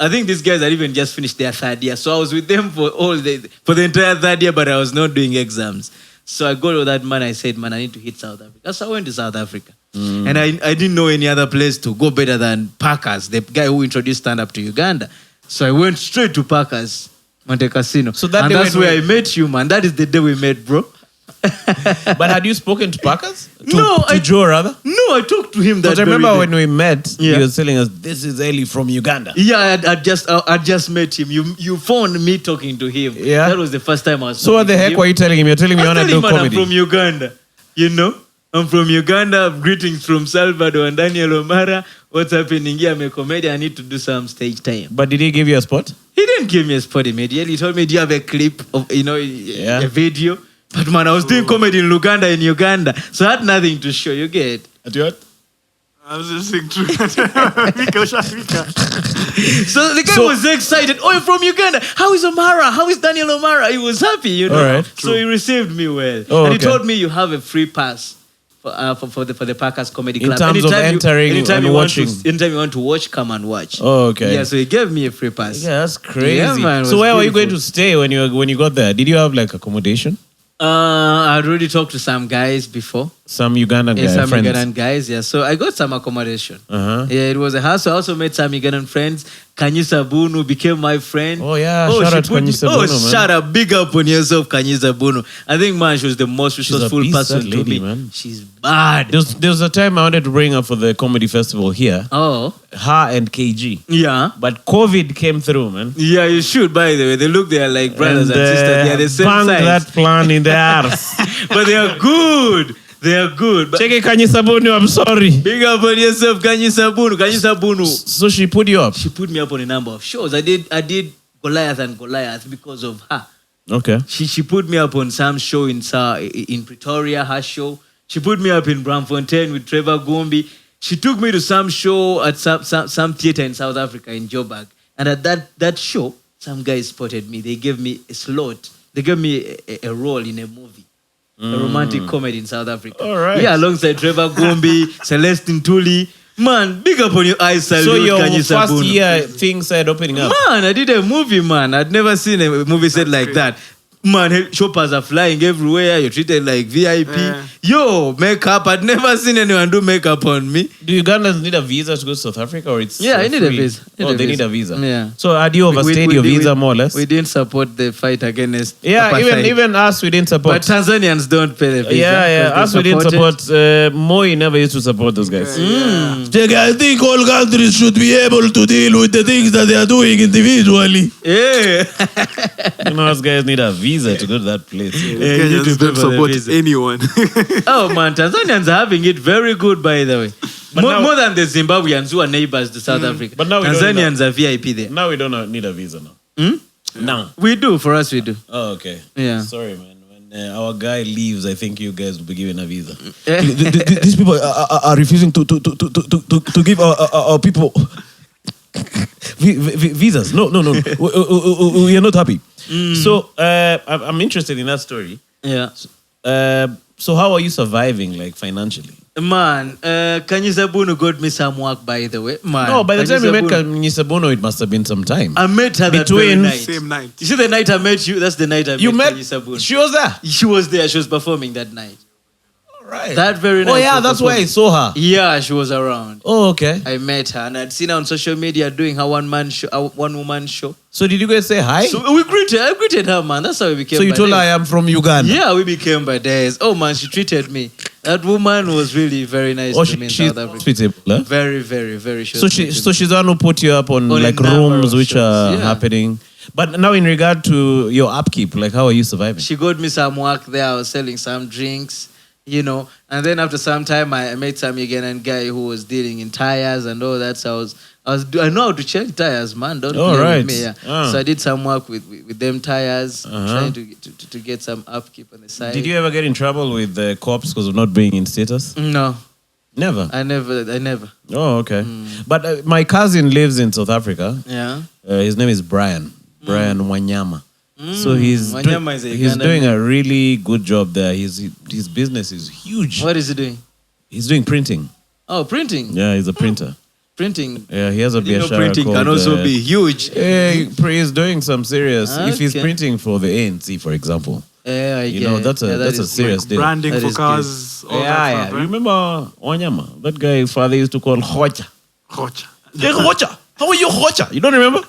I think these guys had even just finished their third year. So I was with them for the entire third year, but I was not doing exams. So I got all that money. I said, man, I need to hit South Africa. So I went to South Africa. And I didn't know any other place to go better than Parker's, the guy who introduced stand-up to Uganda. So I went straight to Parker's, Monte Casino. So that's where I met you, man. That is the day we met, bro. But had you spoken to Parkers? To Joe, rather? No, I talked to him that Because I remember when we met, he was telling us, this is Elly from Uganda. Yeah, I just met him. You phoned me talking to him. Yeah. That was the first time I was So what the heck were you telling him? You're telling me you want to do comedy? I'm from Uganda. I'm from Uganda. Greetings from Salvador and Daniel O'Mara. What's happening here? I'm a comedian. I need to do some stage time. But did he give you a spot? He didn't give me a spot immediately. He told me, do you have a clip of, a video? But man, I was doing comedy in Uganda. So I had nothing to show. You get. I was just saying true. So the guy was excited. Oh, you're from Uganda. How is O'Mara? How is Daniel O'Mara? He was happy, All right. So he received me well. Oh, and he told me you have a free pass for the Parkers Comedy Club. In terms of entering and watching. Anytime you want to watch, come and watch. Oh, okay. Yeah, so he gave me a free pass. Yeah, that's crazy. Yeah, man, so where were you going to stay when you got there? Did you have accommodation? I'd already talked to some guys before. Some Ugandan guys. Some Ugandan guys, yeah. So I got some accommodation. Uh-huh. Yeah, it was a house. I also met some Ugandan friends. Kanyisa Bunu became my friend. Oh, yeah. Shout out to Kanyisa Bunu, man. Shout out. Big up on yourself, Kanyisa Bunu. I think, man, she was the most resourceful person to me. Man. She's bad. There was a time I wanted to bring her for the comedy festival here. Oh. Her and KG. Yeah. But COVID came through, man. Yeah, you should, by the way. They look, they are like brothers and sisters. They are the same banged size. that plan in the arse. But they are good. They are good. Check it, Kanyisa Bunu, I'm sorry. Big up on yourself, Kanyisa Bunu. Kanyisa Bunu. So she put you up? She put me up on a number of shows. I did Goliath and Goliath because of her. Okay. She put me up on some show in Pretoria, her show. She put me up in Braamfontein with Trevor Gumbi. She took me to some show at some theater in South Africa, in Joburg. And at that show, some guys spotted me. They gave me a slot. They gave me a role in a movie. A romantic comedy in South Africa. All right. Yeah, alongside Trevor Gumbi, Celestine Tully. Man, big up on your eyes. So your first year things started opening up? Man, I did a movie, man. I'd never seen a movie set like that. Man, shoppers are flying everywhere. You're treated like VIP. Yo, makeup. I'd never seen anyone do makeup on me. Do Ugandans need a visa to go to South Africa, or it's Yeah, I need a free? visa. They need a visa. Yeah. So had you overstayed your visa more or less? We didn't support the fight against Yeah, apartheid. even us we didn't support. But Tanzanians don't pay the visa. Yeah, 'cause us they we didn't support support. Moi never used to support those guys. I think all countries should be able to deal with the things that they are doing individually. Yeah. You know, us guys need a visa to go to that place. Kenyans don't support anyone. Oh man, Tanzanians are having it very good, by the way. But More than the Zimbabweans who are neighbors to South Africa. But now we don't Tanzanians are VIP there. Now we don't need a visa now. Now. We do, for us we do. Oh, okay. Yeah. Sorry, man. When our guy leaves, I think you guys will be given a visa. These people are refusing to give our people Visas. No. We are not happy. So I'm interested in that story. Yeah. So how are you surviving, like financially? Man, Kanyisabunu got me some work, by the way. Man, No, by the time you met Kanyisabunu- Kanyisabono, it must have been some time. I met her that very Between- night. Same night. You see the night I met you? That's the night I You met? Kanyisabunu. She was there. She was there. She was performing that night. Right. That very night. Oh yeah, she was that's why I performing. saw her. Yeah, she was around. Oh okay. I met her and I'd seen her on social media doing her one-woman show. So did you guys say hi? So I greeted her, man. That's how we became. So you told her I buddies. am from Uganda. Yeah, we became buddies. Oh man, she treated me. That woman was really very nice to me in she's South Africa. hospitable, huh? Very, very, very sure. So she's the one who put you up on On a like number rooms of which shows, are yeah. happening. But now in regard to your upkeep, like how are you surviving? She got me some work there. I was selling some drinks, you know. And then after some time, I met some Ugandan guy who was dealing in tires and all that. So I know how to check tires, man. Don't Oh, play right. with me. Yeah. Ah. So I did some work with them tires, Uh-huh. trying to get some upkeep on the side. Did you ever get in trouble with the cops because of not being in status? No, Never. I never. Oh, okay. But my cousin lives in South Africa. Yeah. His name is Brian. Brian Wanyama. So Wanyama is a he's Ugandan doing a really good job there. His business is huge. What is he doing? He's doing printing. Oh, printing. Yeah, he's a printer. Printing. Yeah, he has a You know, biashara printing called, can also be huge. Yeah, he's doing some serious. If he's Okay. printing for the ANC, for example, Yeah, I you get know it. that's a Yeah, that that's a is serious deal. Branding That for is cars. All Yeah, that yeah. stuff, right? Remember Wanyama? That guy father used to call Hocha. Rocha. Hey, Hocha, how are you, Hocha? You don't remember?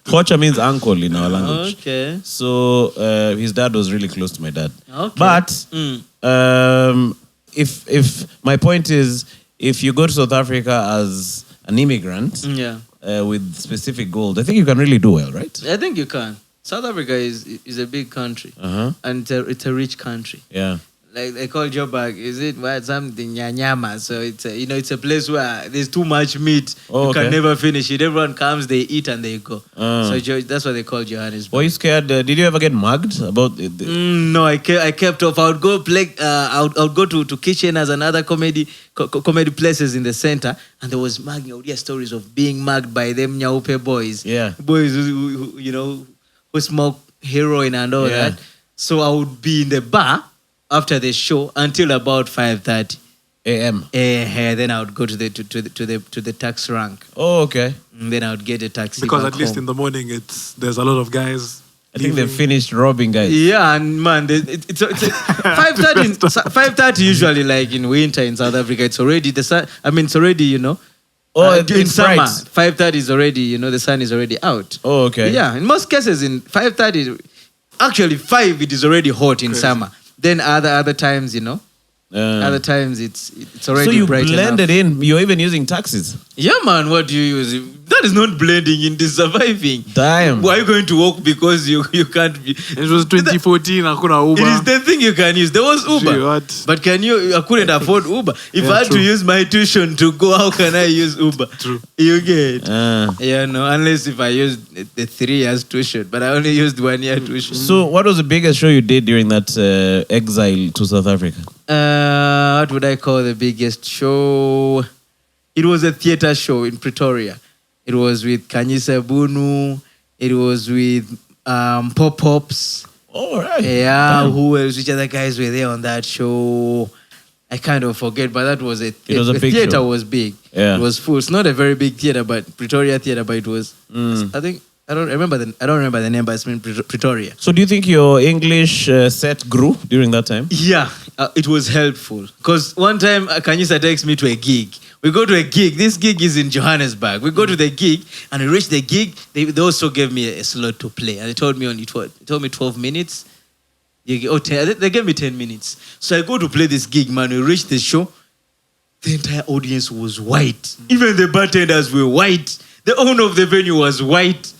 Hocha means uncle in our language. Okay. So his dad was really close to my dad. Okay. But Mm. if my point is, if you go to South Africa as an immigrant Yeah. with specific goals, I think you can really do well, right? I think you can. South Africa is a big country. Uh-huh. And it's a rich country. Yeah. Like they call Joburg, is it what something nyama? So it's it's a place where there's too much meat. Oh, you can okay. never finish it. Everyone comes, they eat and they go. Ah. So that's what they call Johannesburg. Were you scared? Did you ever get mugged about it? No, I kept off. I would go play. I would go to kitchenas and other comedy places in the center, and there was mugging. I would hear stories of being mugged by them Nyaupe boys. Yeah. Boys who who smoke heroin and all Yeah. that. So I would be in the bar after the show until about 5:30 AM. Then I would go to the tax rank. Oh, okay. And then I would get a taxi. Because back at least home. in the morning, there's a lot of guys. I think they've leaving. finished robbing guys. Yeah, and man, it's 5:30. 5:30 usually, like in winter in South Africa, it's already the sun. I mean, it's already Oh, in it's summer. bright. 5:30 is already the sun is already out. Oh, okay. Yeah, in most cases, in 5:30, actually 5 it is already hot in summer. Then other times, other times it's already So you bright blended enough. in. You're even using taxis. Yeah, man. What do you use? That is not blending into surviving. Damn. Why are you going to walk because you can't be? It was 2014. Hakuna It is Uber. the thing you can use. There was Uber. Gee, what? But I couldn't afford Uber. If Yeah, I had true. to use my tuition to go, how can I use Uber? True. You get? Ah. Yeah, no, unless if I used the 3 years tuition. But I only used 1 year tuition. So, what was the biggest show you did during that exile to South Africa? What would I call the biggest show? It was a theater show in Pretoria. It was with Kanyisa Bunu. It was with Pop-Pops. All right. Yeah, Damn. who else? Which other guys were there on that show? I kind of forget, but that was It was a the big theater show. was big. Yeah. It was full. It's not a very big theater, but Pretoria theater, but it was. I think I don't remember the name, but it's in Pretoria. So do you think your English set grew during that time? Yeah, it was helpful. Because one time, Kanyisa takes me to a gig. We go to a gig. This gig is in Johannesburg. We go to the gig, and we reach the gig. They also gave me a slot to play. And they told me 12 minutes. They gave me 10 minutes. So I go to play this gig, man. We reach the show. The entire audience was white. Even the bartenders were white. The owner of the venue was white.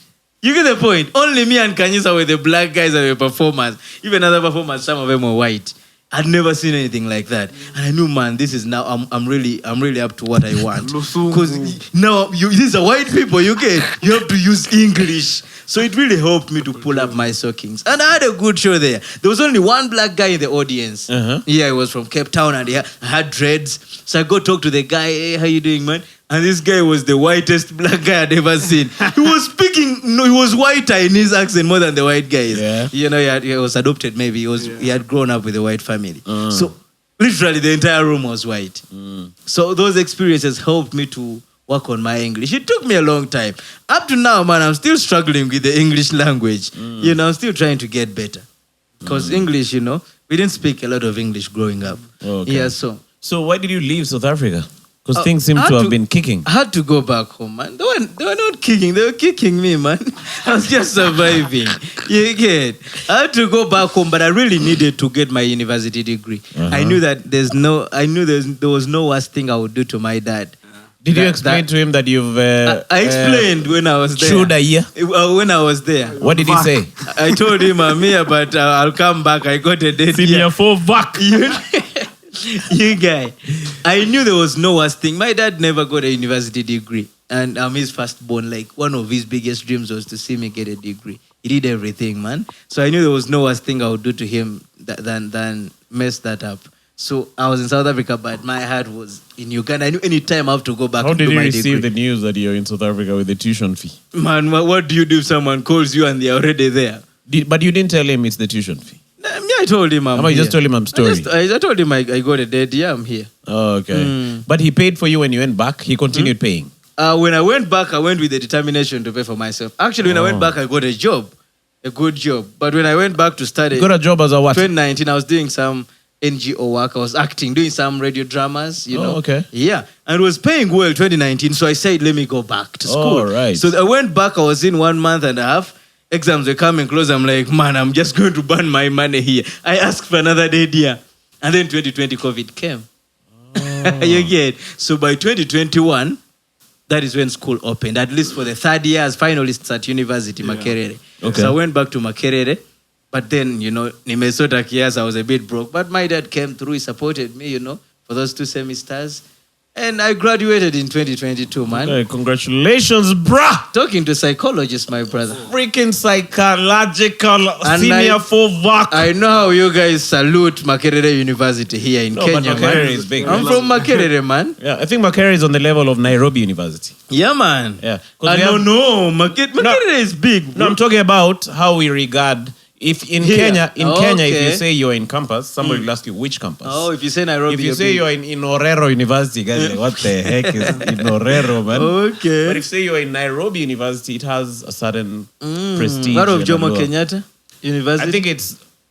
You get the point? Only me and Kanyisa were the black guys that were performers. Even other performers, some of them were white. I'd never seen anything like that. And I knew, man, this is now, I'm really up to what I want. Because now, these are white people, you have to use English. So it really helped me to pull up my stockings. And I had a good show there. There was only one black guy in the audience. Yeah, he was from Cape Town, and I had dreads. So I go talk to the guy, hey, how you doing, man? And this guy was the whitest black guy I'd ever seen. He was speaking, he was whiter in his accent more than the white guys. Yeah. You know, he was adopted maybe. He had grown up with a white family. So literally the entire room was white. So those experiences helped me to work on my English. It took me a long time. Up to now, man, I'm still struggling with the English language. You know, I'm still trying to get better. Because English, you know, we didn't speak a lot of English growing up. Okay. Yeah, So why did you leave South Africa? Because things seem to have been kicking. I had to go back home, man. They were not kicking. They were kicking me, man. I was just surviving. You get? I had to go back home, but I really needed to get my university degree. I knew that there was no worst thing I would do to my dad. Did you explain to him that you've... I explained when I was there. Chewed a year? When I was there. What did he say? I told him I'm here, but I'll come back. I got a date here. Senior 4 back. You guy. I knew there was no worst thing. My dad never got a university degree. And I'm his firstborn. Like, one of his biggest dreams was to see me get a degree. He did everything, man. So I knew there was no worst thing I would do to him than mess that up. So I was in South Africa, but my heart was in Uganda. I knew any time I have to go back. How did you receive the news that you're in South Africa with the tuition fee? Man, what do you do if someone calls you and they're already there? But you didn't tell him it's the tuition fee? Yeah, I told him I'm here. You just told him I'm story? I told him I got a date. Yeah, I'm here. Oh, okay. But he paid for you when you went back? He continued paying? When I went back, I went with the determination to pay for myself. Actually, when I went back, I got a job. A good job. But when I went back to study... You got a job as a what? 2019, I was doing some NGO work. I was acting, doing some radio dramas, you know. Oh, okay. Yeah. And it was paying well 2019, so I said, let me go back to school. Oh, right. So I went back, I was in 1 month and a half. Exams were coming close. I'm like, man, I'm just going to burn my money here. I asked for another date here. And then 2020 COVID came. You get? So by 2021, that is when school opened. At least for the third year as finalists at University, Makerere. Okay. So I went back to Makerere. But then, you know, Nimesota Kias, I was a bit broke. But my dad came through. He supported me, you know, for those 2 semesters. And I graduated in 2022, man. Okay, congratulations, bruh. Talking to psychologists, my brother. Freaking psychological senior 4 vac. I know how you guys salute Makerere University here in Kenya, but Makerere man. is big. I'm from Makerere, man. Yeah, I think Makerere is on the level of Nairobi University. Yeah, man. Yeah. Makerere is big. Bro. No, I'm talking about how we regard... If in Kenya, if you say you're in campus, somebody will ask you which campus. Oh, if you say Nairobi. If you say you're in Orero University, guys, like, what the heck is in Orero, man? Okay. But if you say you're in Nairobi University, it has a certain prestige. What of Jomo Kenyatta University?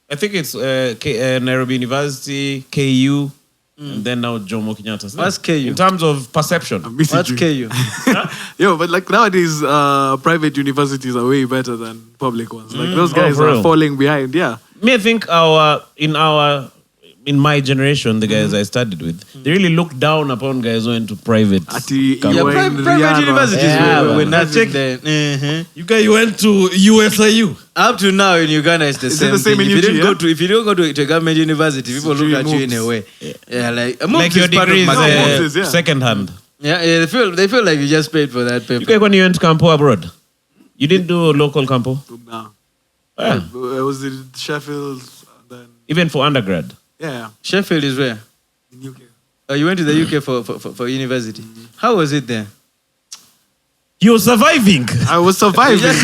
I think it's Nairobi University, KU. And then now Jomo Kenyatta. What's KU? In terms of perception. What's KU? Yo, but like nowadays, private universities are way better than public ones. Like those guys are falling behind. Yeah. I think in my generation, the guys I studied with, they really look down upon guys who went to private. Private universities were nothing there. You guys went to USIU. Up to now in Uganda, it's the same thing. If you don't go to a government university, people look at you in a way. Yeah, like your degree is second hand. Yeah, they feel like you just paid for that paper. You guys, when you went to Campo abroad, you didn't do local Campo? No. Yeah. It was in Sheffield. Then even for undergrad? Yeah. Sheffield is where? In UK. Oh, you went to the UK for university. How was it there? You're surviving. I was surviving.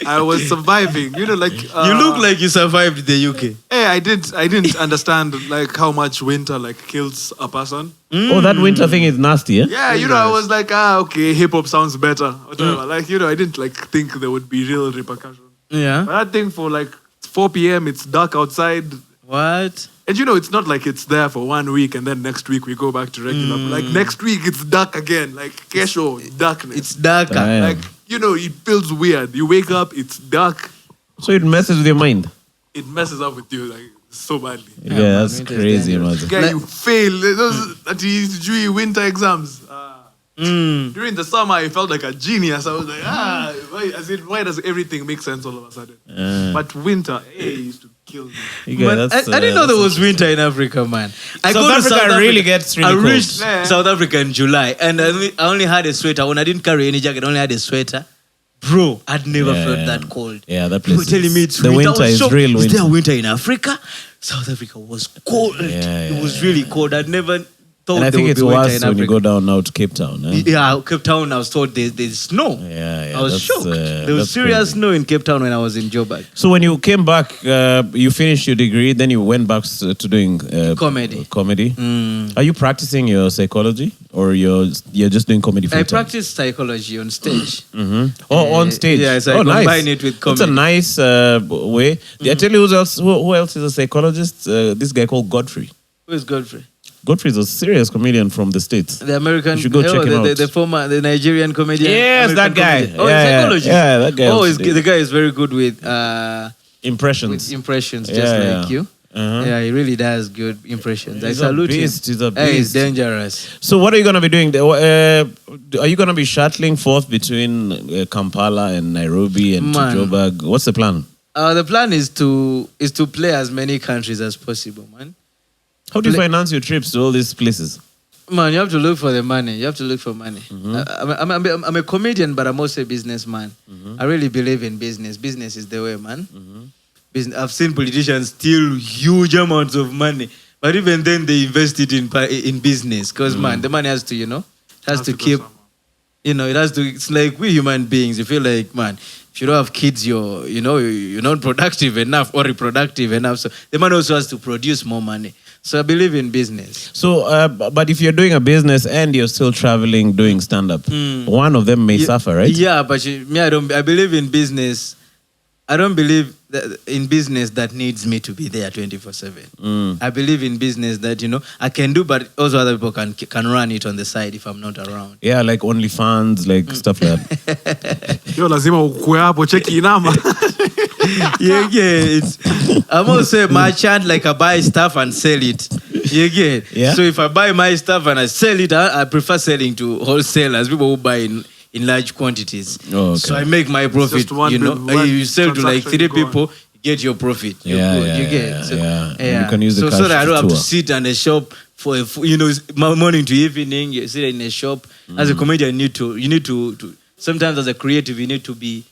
I was surviving. You know, like You look like you survived the UK. Hey, I didn't understand like how much winter like kills a person. Oh, that winter thing is nasty, eh? Yeah, you know, I was like, okay, hip hop sounds better, whatever. Like, you know, I didn't like think there would be real repercussions. Yeah. But that thing for like 4 p.m. it's dark outside. What? And you know, it's not like it's there for 1 week and then next week we go back to regular. Like next week it's dark again. Like kesho, darkness. It's darker. Damn. Like, you know, it feels weird. You wake up, it's dark. So it messes with your mind. It messes up with you like so badly. Yeah, that's winter is crazy, dangerous. man. Guy, you fail. Those that is Jewy winter exams. During the summer, I felt like a genius. I was like, why does everything make sense all of a sudden? But winter, it used to kill me. Yeah, Man, that's, I didn't know there was that's winter in Africa, man. I South go to Africa really gets really I cold. reached Yeah. South Africa in July, and I only had a sweater. When I didn't carry any jacket, I only had a sweater. Bro, I'd never felt that cold. Yeah, that People place telling me is- it's the winter. winter I was is shocked. real Is there winter. winter in Africa? South Africa was cold. It was really cold. I'd never thought And I there think would it's be winter worse in when you Africa. go down now to Cape Town. Eh? Yeah, Cape Town, I was told there's snow. Yeah, I was that's, shocked. There was that's serious crazy. snow in Cape Town when I was in Joburg. So when you came back, you finished your degree, then you went back to doing Comedy. Comedy. Are you practicing your psychology, or you're just doing comedy? I full time? practice psychology on stage. Oh, on stage. Yeah, so I oh, nice. combine it with It's a comedy. nice way. I tell you who else is a psychologist? This guy called Godfrey. Who is Godfrey? Godfrey is a serious comedian from the States. The American, You should go check him the, out. the former, the Nigerian comedian. Yes, American that guy. comedian. Oh, Yeah, he's yeah. psychologist. Yeah, that guy Oh, was- the guy is very good with Impressions. impressions, just Yeah, like yeah. you. Uh-huh. Yeah, he really does good impressions. He's I a salute beast, him. he's a Hey, he's beast. dangerous. So what are you going to be doing? Are you going to be shuttling forth between Kampala and Nairobi and to Man. Joburg? What's the plan? The plan is to play as many countries as possible, man. How do you finance your trips to all these places? Man, you have to look for the money. You have to look for money. I'm a comedian, but I'm also a businessman. I really believe in business. Business is the way, man. I've seen politicians steal huge amounts of money, but even then they invest it in business because, man, the money has to, it has to keep, it has to. It's like we human beings. You feel like, man, if you don't have kids, you're not productive enough or reproductive enough. So the man also has to produce more money. So I believe in business. So, but if you're doing a business and you're still traveling doing stand-up, one of them may suffer, right? Yeah, but I believe in business. I don't believe in business that needs me to be there 24/7. I believe in business that I can do, but also other people can run it on the side if I'm not around. Yeah, like OnlyFans, like stuff like that. Yo, lazima ukue hapo, cheki inama. I'm also a merchant, like I buy stuff and sell it. You get? Yeah. So if I buy my stuff and I sell it, I prefer selling to wholesalers, people who buy in large quantities. Oh, okay. So I make my profit. just one You sell to like 3 transaction, go on. people, you get your profit. You're Yeah, good. yeah, You get? yeah, So, yeah. And you can use the so cash that I to don't have to tour. sit in a shop for morning to evening. You sit in a shop. As a comedian, you need to sometimes as a creative, you need to be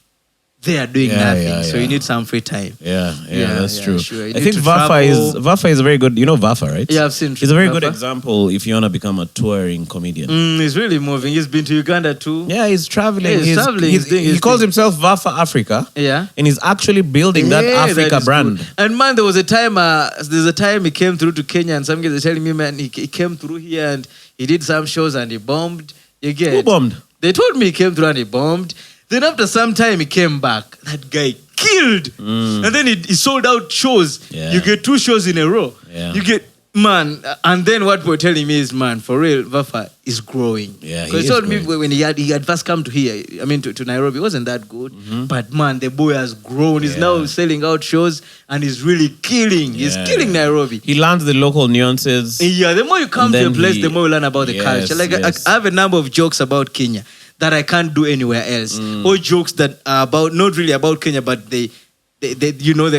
there doing nothing. Yeah, So yeah. you need some free time. Yeah, that's yeah, true. sure. You I need think to Vafa is a very good. You know Vafa, right? Yeah, I've seen He's a very good Vafa. example if you want to become a touring comedian. He's really moving. He's been to Uganda too. Yeah, he's traveling. Yeah, he's traveling. He's doing he his calls thing. himself Vafa Africa. Yeah. And he's actually building that Yeah, Africa is brand. good. And man, there was a time. There's a time he came through to Kenya, and some guys are telling me, man, he came through here and he did some shows and he bombed. You get? Who bombed? They told me he came through and he bombed. Then after some time he came back. That guy killed. And then he sold out shows. Yeah. You get 2 shows in a row. Yeah. You get. Man, and then what we're telling me is, man, for real, Vafa is growing. Yeah, he Because is he told me growing. when he had first come to here, to Nairobi, it wasn't that good. But man, the boy has grown. He's now selling out shows and he's really killing. He's Yeah, killing Nairobi. He learns the local nuances. Yeah, the more you come And to a then place, he- the more you learn about the Yes, culture. Like yes. I have a number of jokes about Kenya that I can't do anywhere else. Or jokes that are about not really about Kenya, but the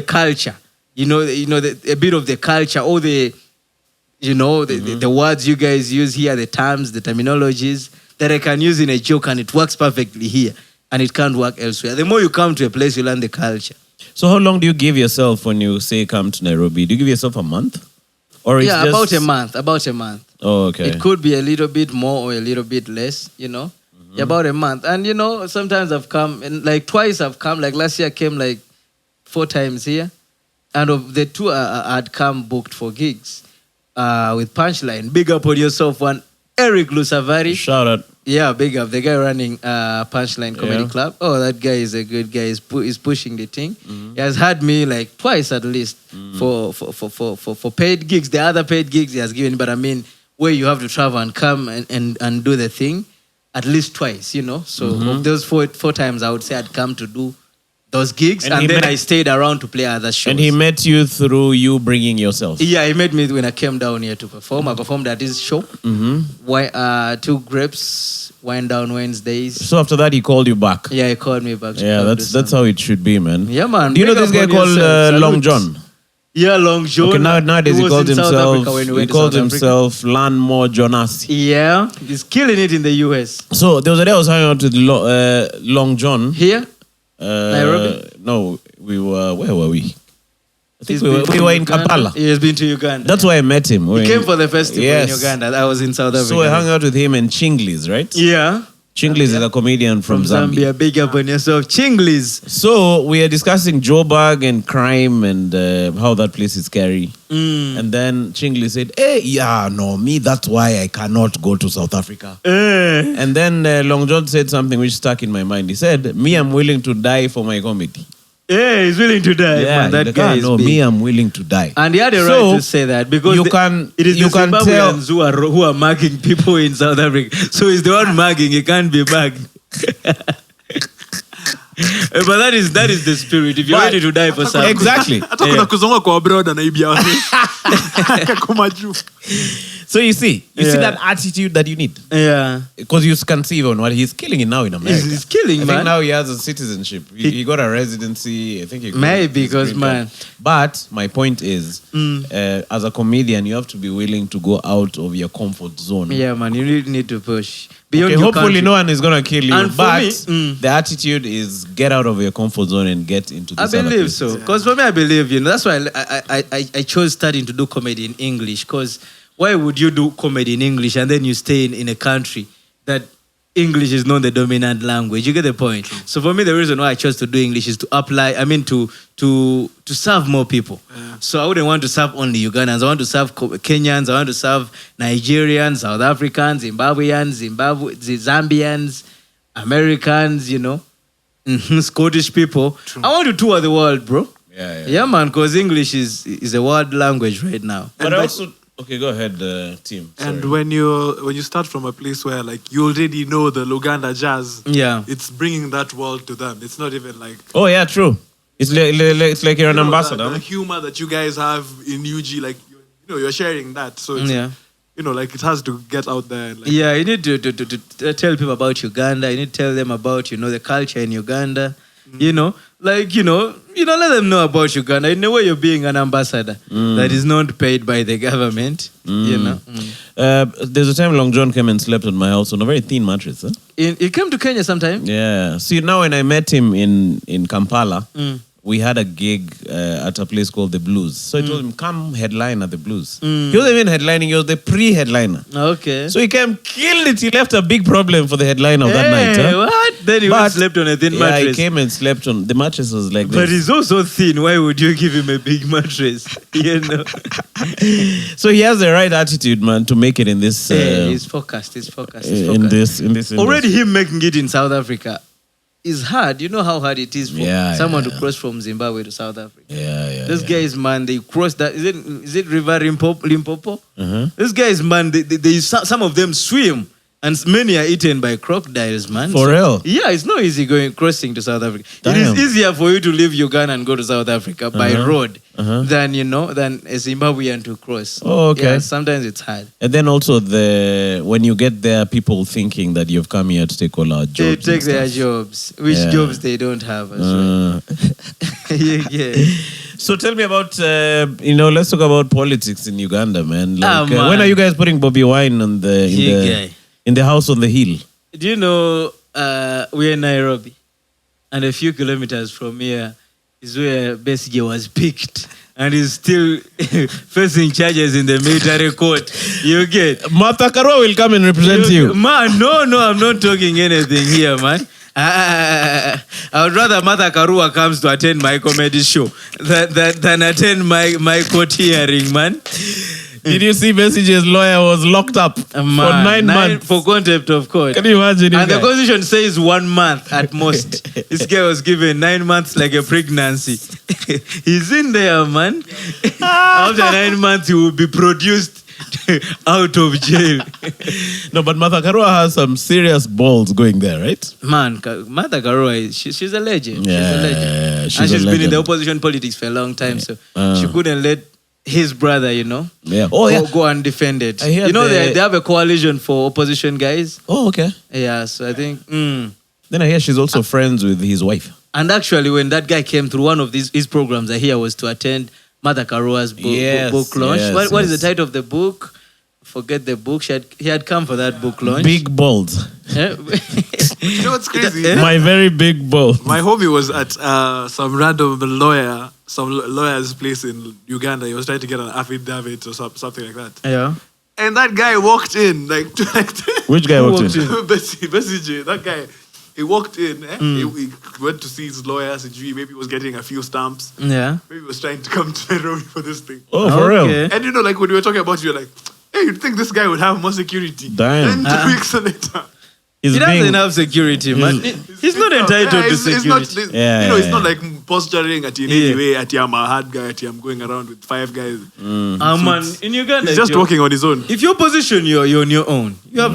culture. A bit of the culture, or the words you guys use here, the terms, the terminologies that I can use in a joke and it works perfectly here and it can't work elsewhere. The more you come to a place, you learn the culture. So how long do you give yourself when you say come to Nairobi? Do you give yourself a month? Or it's just... About a month. Oh, okay. It could be a little bit more or a little bit less, about a month. And sometimes I've come, and like twice I've come. Like last year I came like 4 times here. And of the 2 I'd come booked for gigs with Punchline. Big up on yourself, one. Eric Lusavari. Shout out. Yeah, big up. The guy running Punchline Comedy Club. Oh, that guy is a good guy. He's pushing the thing. He has had me like twice at least for paid gigs. The other paid gigs he has given, but I mean, where you have to travel and come and do the thing at least twice, So of those 4 times, I would say I'd come to do those gigs, and then I stayed around to play other shows. And he met you through you bringing yourself. Yeah, he met me when I came down here to perform. I performed at his show. 2 Grapes, Wine Down Wednesdays. So after that, he called you back. Yeah, he called me back. Yeah, that's how it should be, man. Yeah, man. Do you know this guy called Long John? Yeah, Long John. Okay, nowadays he called himself Lanmore Jonas. Yeah, he's killing it in the US. So there was a day I was hanging out with Long John. Here? Nairobi? No, where were we? I think we were in Kampala. He has been to Uganda. That's why I met him. He came for the festival in Uganda. I was in South Africa. So I hung out with him and Chinglis, right? Yeah. Chinglis is a comedian from Zambia. Big up on yourself. Chinglis. So we are discussing Joburg and crime and how that place is scary. And then Chinglis said, me, that's why I cannot go to South Africa. And then Long John said something which stuck in my mind. He said, me, I'm willing to die for my comedy. Yeah, he's willing to die. Yeah, man. That guy is big. Me, I'm willing to die. And he had a right to say that because it is the Zimbabweans who are mugging people in South Africa. So he's the one mugging. He can't be mugged. But that is the spirit. If you're ready to die for something. Exactly. Hata kuna kuzonga kwa abroad anaibia watu. Kama juu. So you see that attitude that you need. Yeah. Because you can see even what he's killing it now in America. He's killing, I man. think now he has a citizenship. He got a residency. I think he got maybe because, man. But my point is, as a comedian, you have to be willing to go out of your comfort zone. Yeah, man. You really need to push. Beyond Okay, your hopefully country. no one is going to kill you. And for but me, the attitude is get out of your comfort zone and get into this I other believe places. so. Because for me, I believe, that's why I chose studying to do comedy in English. Because why would you do comedy in English and then you stay in a country that English is not the dominant language? You get the point? So for me, the reason why I chose to do English is to apply, to serve more people. Yeah. So I wouldn't want to serve only Ugandans. I want to serve Kenyans. I want to serve Nigerians, South Africans, Zimbabweans, Zambians, Americans, Scottish people. True. I want to tour the world, bro. Yeah, man, because English is a world language right now. But also... Okay, go ahead, team. Sorry. And when you start from a place where like you already know the Luganda jazz, it's bringing that world to them. It's not even like true. It's like you're an ambassador. The humor that you guys have in UG, like you're sharing that. So it's, like it has to get out there. Like, you need to tell people about Uganda. You need to tell them about the culture in Uganda. Let them know about Uganda. In a way, you're being an ambassador that is not paid by the government. There's a time Long John came and slept on my house on a very thin mattress. Huh? He came to Kenya sometime. Yeah. See, now when I met him in Kampala, we had a gig at a place called The Blues. So I told him, come headline at The Blues. He wasn't even headlining, he was the pre-headliner. Okay. So he came, killed it. He left a big problem for the headliner of that night. Huh? What? Then he slept on a thin mattress. Yeah, he came and slept on, the mattress was like this. But he's also thin. Why would you give him a big mattress? So he has the right attitude, man, to make it in this... he's focused. In this industry. Already him making it in South Africa is hard. You know how hard it is for someone to cross from Zimbabwe to South Africa. Those guys, man, they cross that. Is it River Limpopo? Those guys, man, they some of them swim, and many are eaten by crocodiles, man. For real? Yeah, it's not easy crossing to South Africa. Damn. It is easier for you to leave Uganda and go to South Africa by road than a Zimbabwean to cross. Oh, okay. Yeah, sometimes it's hard. And then also when you get there, people thinking that you've come here to take all our jobs. They take their jobs, which jobs they don't have as well. So tell me about, let's talk about politics in Uganda, man. Like, man. When are you guys putting Bobby Wine in the house on the hill? Do you know we're in Nairobi, and a few kilometers from here is where Besigye was picked and he's still facing charges in the military court. You get? Martha Karua will come and represent you. Man, no, I'm not talking anything here, man. I would rather Martha Karua comes to attend my comedy show than attend my court hearing, man. Did you see Message's lawyer was locked up for 9 months? For contempt of court. Can you imagine? And the constitution says 1 month at most. This guy was given 9 months like a pregnancy. He's in there, man. After 9 months, he will be produced out of jail. No, but Martha Karua has some serious balls going there, right? Man, Martha Karua, she's a legend. Yeah, she's a legend. yeah, And she's been in legend. the opposition politics for a long time, so she couldn't let his brother, Yeah. go undefended. I hear They have a coalition for opposition guys. Oh, okay. Yeah, so I think... Then I hear she's also friends with his wife. And actually, when that guy came through, one of his programs I hear was to attend Martha Karua's book launch. What is the title of the book? Forget the book. He had come for that book launch. Big balls. Yeah. You know what's crazy? My very big balls. My homie was at some random lawyer's place in Uganda. He was trying to get an affidavit or something like that. Yeah. And that guy walked in, Which guy walked in? Bessie J, that guy. He walked in, he went to see his lawyers, maybe he was getting a few stamps. Yeah. Maybe he was trying to come to Nairobi for this thing. Oh, for real? And like when we were talking about you, you're like, hey, you'd think this guy would have more security. Damn. Then 2 weeks later. He doesn't have security, man. He's not entitled to security. It's not like posturing at in any way, at I'm a hard guy, at I'm going around with 5 guys. Man, in Uganda, He's just walking on his own. If your position, you're on your own. You have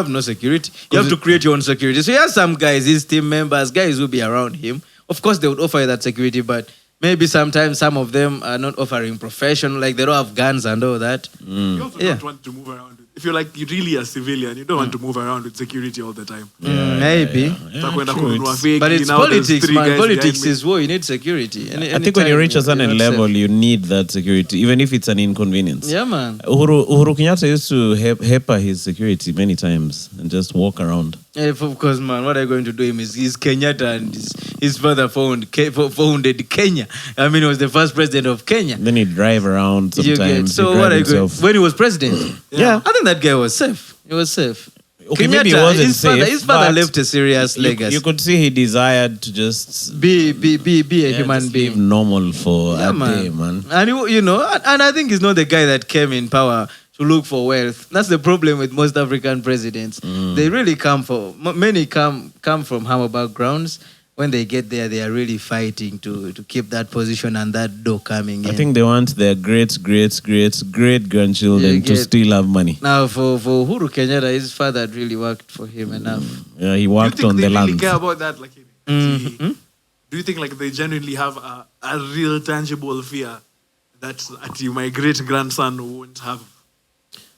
no security. You have to create your own security. So he has some guys, his team members, guys who be around him. Of course, they would offer you that security, but maybe sometimes some of them are not offering professional, like they don't have guns and all that. You also don't want to move around. If you're really a civilian, you don't want to move around with security all the time. Maybe. But it's politics, man. Politics is war. You need security. I think when you reach a certain level, you need that security, even if it's an inconvenience. Yeah, man. Uhuru Kenyatta used to pepper his security many times and just walk around. Yeah, of course, man. What are you going to do him? He's Kenyatta and his father founded Kenya. I mean, he was the first president of Kenya. Then he'd drive around sometimes. So what are you going? When he was president? Yeah. I think that guy was safe. He was safe. Okay, maybe he wasn't safe. His father left a serious legacy. You could see he desired to just be a human being. Live normal for a day, man. And and I think he's not the guy that came in power to look for wealth. That's the problem with most African presidents. They really many come from humble backgrounds. When they get there, they are really fighting to keep that position and that dough coming in. I think they want their great-grandchildren to still have money. Now, for Uhuru Kenyatta, his father had really worked for him enough. Yeah, he worked on the land. Do you think they really care about that? Do you think they genuinely have a real tangible fear that my great-grandson won't have?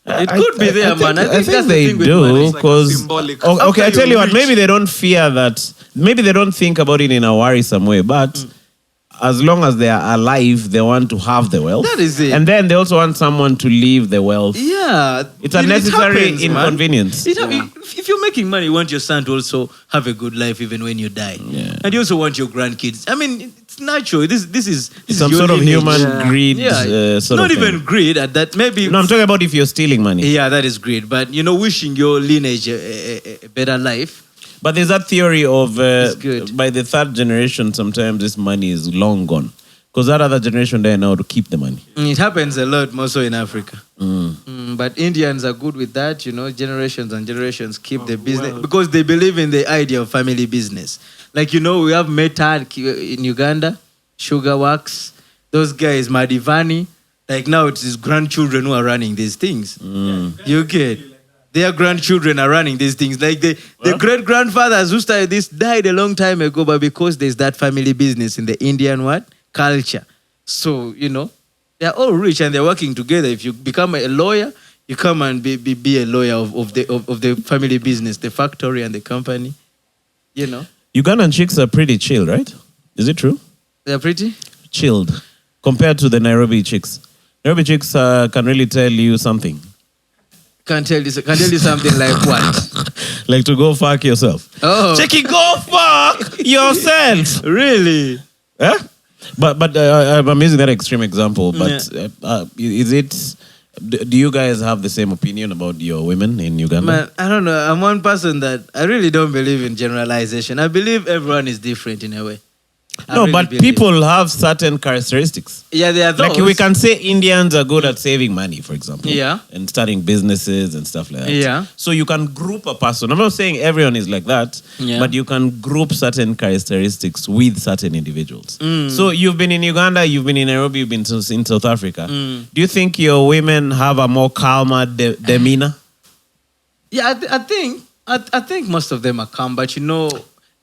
It could be there, man. I think they do, because okay, I tell you what, maybe they don't fear that. Maybe they don't think about it in a worrisome way, but as long as they are alive, they want to have the wealth. That is it. And then they also want someone to leave the wealth. Yeah. It's a necessary inconvenience. If you're making money, you want your son to also have a good life even when you die. Yeah. And you also want your grandkids. I mean, it's natural. This is some sort of human greed. Not even greed at that. Maybe. No, I'm talking about if you're stealing money. Yeah, that is greed. But, wishing your lineage a better life. But there's that theory of by the third generation, sometimes this money is long gone. Because that other generation there now to keep the money. It happens a lot more so in Africa. But Indians are good with that, generations and generations keep the business. Because they believe in the idea of family business. Like, we have Meta in Uganda, Sugar Works, those guys, Madivani. Like now it's his grandchildren who are running these things. You get their grandchildren are running these things. Like the great-grandfathers who started this died a long time ago, but because there's that family business in the Indian culture. So, they're all rich and they're working together. If you become a lawyer, you come and be a lawyer of the family business, the factory and the company. Ugandan chicks are pretty chill, right? Is it true? They're pretty? Chilled. Compared to the Nairobi chicks. Nairobi chicks can really tell you something. Can tell you something like what? Like to go fuck yourself. Oh. Checky, go fuck yourself. Really? Eh? But I'm using that extreme example. But is it? Do you guys have the same opinion about your women in Uganda? Man, I don't know. I'm one person that I really don't believe in generalization. I believe everyone is different in a way. No, but people have certain characteristics. Yeah, they are those. Like we can say Indians are good at saving money, for example. Yeah. And starting businesses and stuff like that. Yeah. So you can group a person. I'm not saying everyone is like that, but you can group certain characteristics with certain individuals. So you've been in Uganda, you've been in Nairobi, you've been in South Africa. Do you think your women have a more calmer demeanor? Yeah, I think most of them are calm, but you know,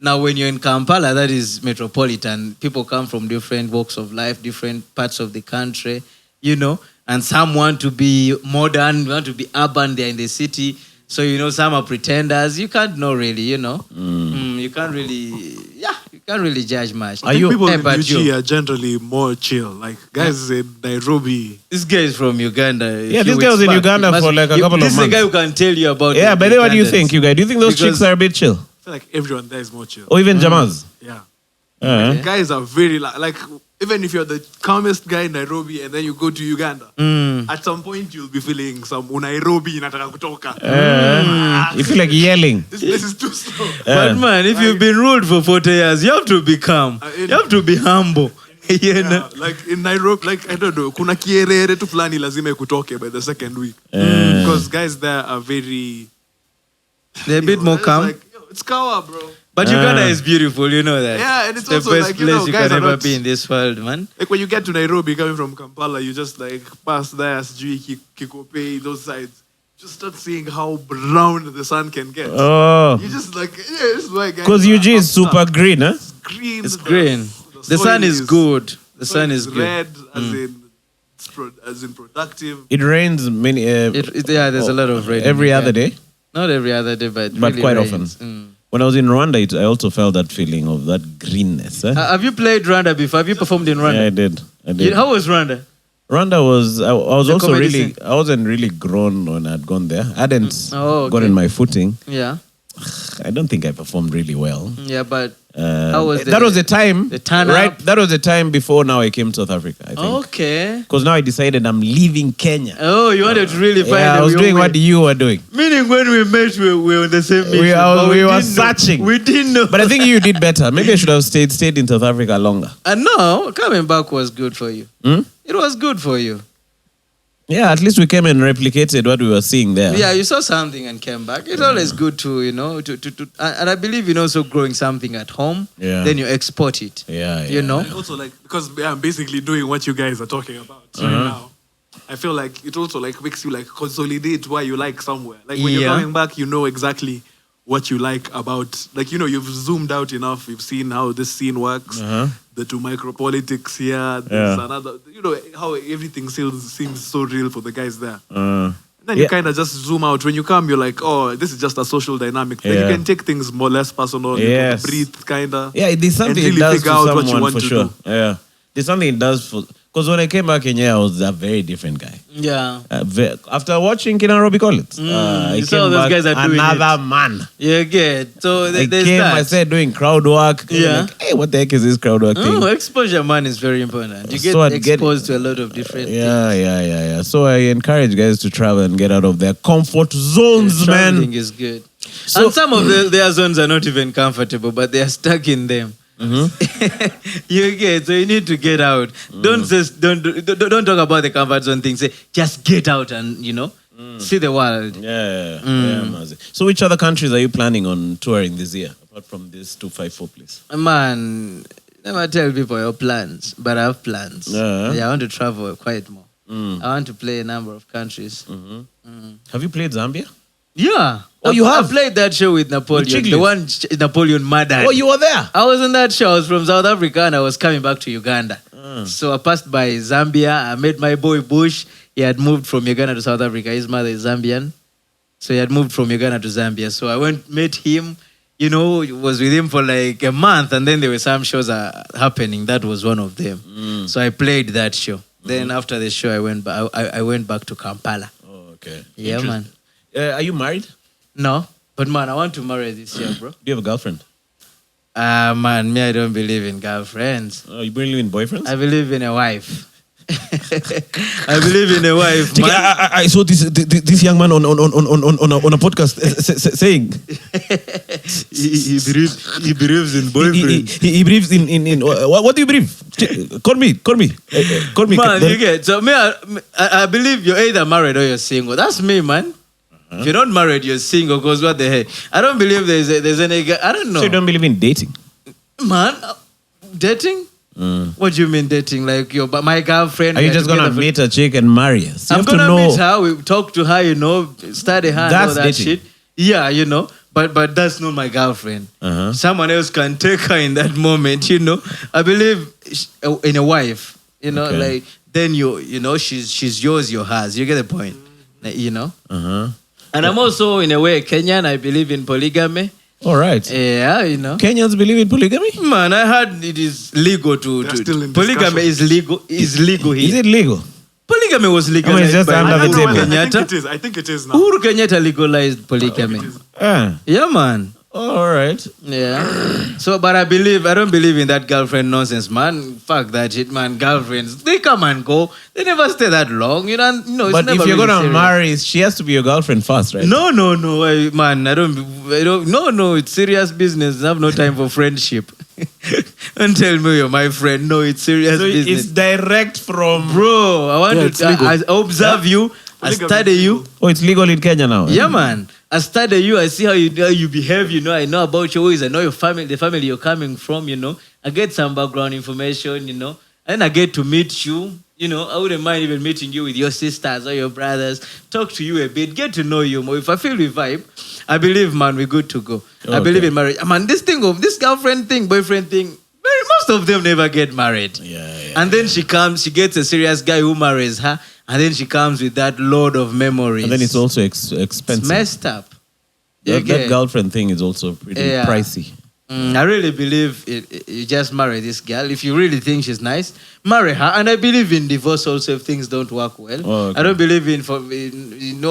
now when you're in Kampala, that is metropolitan. People come from different walks of life, different parts of the country, you know, and some want to be modern, want to be urban, they're in the city. So, you know, some are pretenders. You can't know really, you know. You can't really judge much. I think people in UG are generally more chill. Like guys in Nairobi. This guy is from Uganda. Yeah, this guy was in Uganda for like a couple of months. This is the guy who can tell you about. Yeah, but then what do you think, you guys? Do you think those chicks are a bit chill? I feel like everyone there is more chill. Or even Jamaz? Yeah. Okay. Guys are very like even if you're the calmest guy in Nairobi and then you go to Uganda, at some point you'll be feeling some Nairobi nataka kutoka. You feel like yelling. This place is too slow. But man, if you've been ruled for 40 years, you have to be calm. You have to be humble. You know? Like in Nairobi, like I don't know, kuna kierere tu fulani lazima kutoke by the second week. Because guys there are very... They're a bit more calm. Like, it's Kawa, bro. But Uganda is beautiful, you know that. Yeah, and it's the also best like, place you know, you guys can are ever not, be in this world, man. Like when you get to Nairobi coming from Kampala, you just like pass there, Sijui, Kikope, those sides. Just start seeing how brown the sun can get. Oh. You just like, yeah, it's like... Because UG is super green, huh? It's green. It's green. The sun is good. The sun is good. Red, as in productive. It rains many... yeah, there's a lot of rain. Every other day? Not every other day, but really quite rains. often. When I was in Rwanda, I also felt that feeling of that greenness. Eh? Have you played Rwanda before? Have you performed in Rwanda? Yeah, I did. How was Rwanda? Rwanda was... I was The also comedy really... scene. I wasn't really grown when I'd gone there. I hadn't okay. gotten my footing. Yeah. I don't think I performed really well. Yeah, but how was that was the time, the turn right? up? That was the time before now I came to South Africa, I think. Okay. Because now I decided I'm leaving Kenya. Oh, you wanted to really find I was doing what you were doing. Meaning when we met, we were on the same mission. We were searching. We didn't know. But I think you did better. Maybe I should have stayed in South Africa longer. And no, coming back was good for you. It was good for you. Yeah, at least we came and replicated what we were seeing there. Yeah, you saw something and came back. It's always good to, you know, and I believe in also growing something at home. Yeah. Then you export it. Yeah. You know? And also like, because I'm basically doing what you guys are talking about right now. I feel like it also like makes you like consolidate why you like somewhere. Like when you're coming back, you know exactly what you like about, like, you know, you've zoomed out enough. You've seen how this scene works. The two micropolitics here. There's another, you know, how everything still seems so real for the guys there. And then you kind of just zoom out. When you come, you're like, oh, this is just a social dynamic. Then you can take things more less personal. You can breathe, kind of. Yeah, there's something and really it does figure to out someone what you want for to sure. do. Yeah. There's something it does for... Because when I came back in here, I was a very different guy. Yeah. After watching Kinarobi call it, I you saw came those back guys are doing another man. Yeah, good. So I there's came, that. I started doing crowd work. Yeah. Like, hey, what the heck is this crowd work thing? Oh, exposure, man, is very important. You So get exposed to a lot of different things. Yeah. So I encourage guys to travel and get out of their comfort zones, man. Traveling is good. So- And some of their zones are not even comfortable, but they are stuck in them. You get, so you need to get out. Don't talk about the comfort zone thing. Say just get out and see the world. Yeah, Mazi. So which other countries are you planning on touring this year apart from this 254 place? Man, never tell people your plans, but I have plans. Yeah. I want to travel quite more. I want to play a number of countries. Have you played Zambia? Yeah. Oh, you have? I played that show with Napoleon. With The one Napoleon murdered. Oh, you were there? I was on that show. I was from South Africa and I was coming back to Uganda. So I passed by Zambia. I met my boy Bush. He had moved from Uganda to South Africa. His mother is Zambian. So he had moved from Uganda to Zambia. So I went, met him, was with him for like a month. And then there were some shows happening. That was one of them. So I played that show. Then after the show, I went back to Kampala. Oh, okay. Yeah, man. Are you married? No, but man, I want to marry this year, bro. Do you have a girlfriend? Man, me, I don't believe in girlfriends. Oh, you believe in boyfriends? I believe in a wife. I believe in a wife. Check it, Man. I saw this young man on a podcast saying He believes in boyfriends. he believes in what do you believe? Call me. Man, you get so me. I believe you're either married or you're single. That's me, man. If you're not married, you're single. Cause what the heck? I don't believe there's any. I don't know. So you don't believe in dating? Man, dating? What do you mean dating? Like my girlfriend? Are you just gonna meet a chick and marry her? So you I'm have to gonna know. meet her. We talk to her. Study her. And That's all that dating. shit. Yeah, But that's not my girlfriend. Someone else can take her in that moment. I believe in a wife. Okay. Like then she's yours, you're hers. You get the point. And I'm also in a way Kenyan. I believe in polygamy. All right. Yeah, Kenyans believe in polygamy? Man, I heard it is legal to still in polygamy is legal here. Is it legal? Polygamy was legalized it's just by under the Uhuru table. Kenyatta. I think it is now. Uhuru Kenyatta legalized polygamy. Yeah, man. All right. Yeah. So, but I don't believe in that girlfriend nonsense, man. Fuck that shit, man. Girlfriends, they come and go. They never stay that long. It's But never if you're really gonna serious. marry, she has to be your girlfriend first, right? No, man. I don't. No. It's serious business. I have no time for friendship. Don't tell me you're my friend. No, it's serious So business. it's direct from. Bro, I want it's to. legal. I observe you. I Polygamy study is you. legal. Oh, it's legal in Kenya now. Yeah, man. I study you. I see how you behave. I know about your ways. I know your family, the family you're coming from. I get some background information. And I get to meet you. I wouldn't mind even meeting you with your sisters or your brothers. Talk to you a bit. Get to know you more. If I feel we vibe, I believe, man, we're good to go. I believe in marriage. Man, this girlfriend thing, boyfriend thing. Most of them never get married. Yeah. And then she gets a serious guy who marries her. And then she comes with that load of memories. And then it's also expensive. It's messed up. That girlfriend thing is also pretty Yeah. pricey. I really believe you just marry this girl. If you really think she's nice, marry her. And I believe in divorce also if things don't work well. Oh, okay. I don't believe in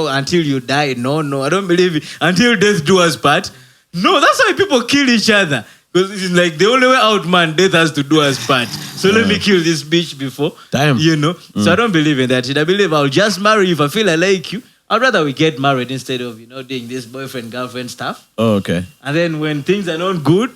until you die. No. I don't believe until death do us part. No, that's why people kill each other. Because it's like the only way out, man, death has to do us part. So let me kill this bitch before. Damn. So I don't believe in that shit. I believe I'll just marry you if I feel I like you. I'd rather we get married instead of, doing this boyfriend-girlfriend stuff. Oh, okay. And then when things are not good,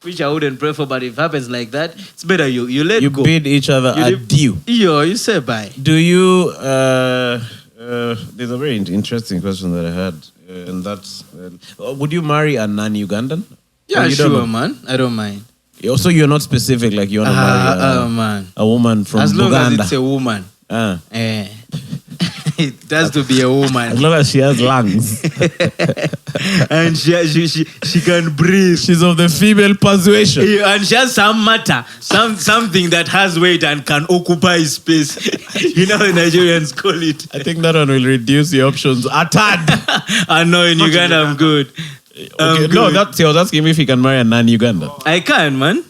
which I wouldn't pray for, but if it happens like that, it's better you let You go. bid each other adieu. You say bye. Do you... there's a very interesting question that I had. And that's... would you marry a non-Ugandan? Yeah, you don't sure, know? man. I don't mind. Also, you're not specific, like you want to marry Man. a woman from As long Uganda. as it's a woman. Ah. It has to be a woman. As long as she has lungs. And she can breathe. She's of the female persuasion. Yeah, and she has some matter, something that has weight and can occupy space. The Nigerians call it. I think that one will reduce the options a tad. I know in Uganda I'm good. Okay, no, I was asking if he can marry a non-Ugandan. I can, man.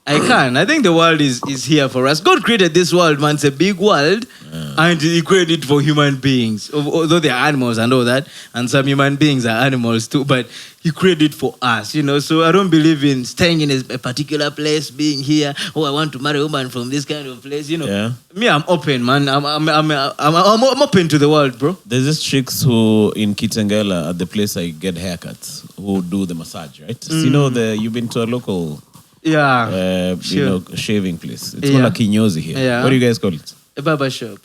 I can. I think the world is here for us. God created this world, man. It's a big world. And He created it for human beings. Although they are animals and all that. And some human beings are animals too. But He created it for us, So I don't believe in staying in a particular place, being here. Oh, I want to marry a woman from this kind of place, Yeah. Me, I'm open, man. I'm open to the world, bro. There's this chicks who in Kitengela at the place I get haircuts who do the massage, right? So you've been to a local Yeah. shaving place. It's called a kinyozi here. Yeah. What do you guys call it? A barber shop.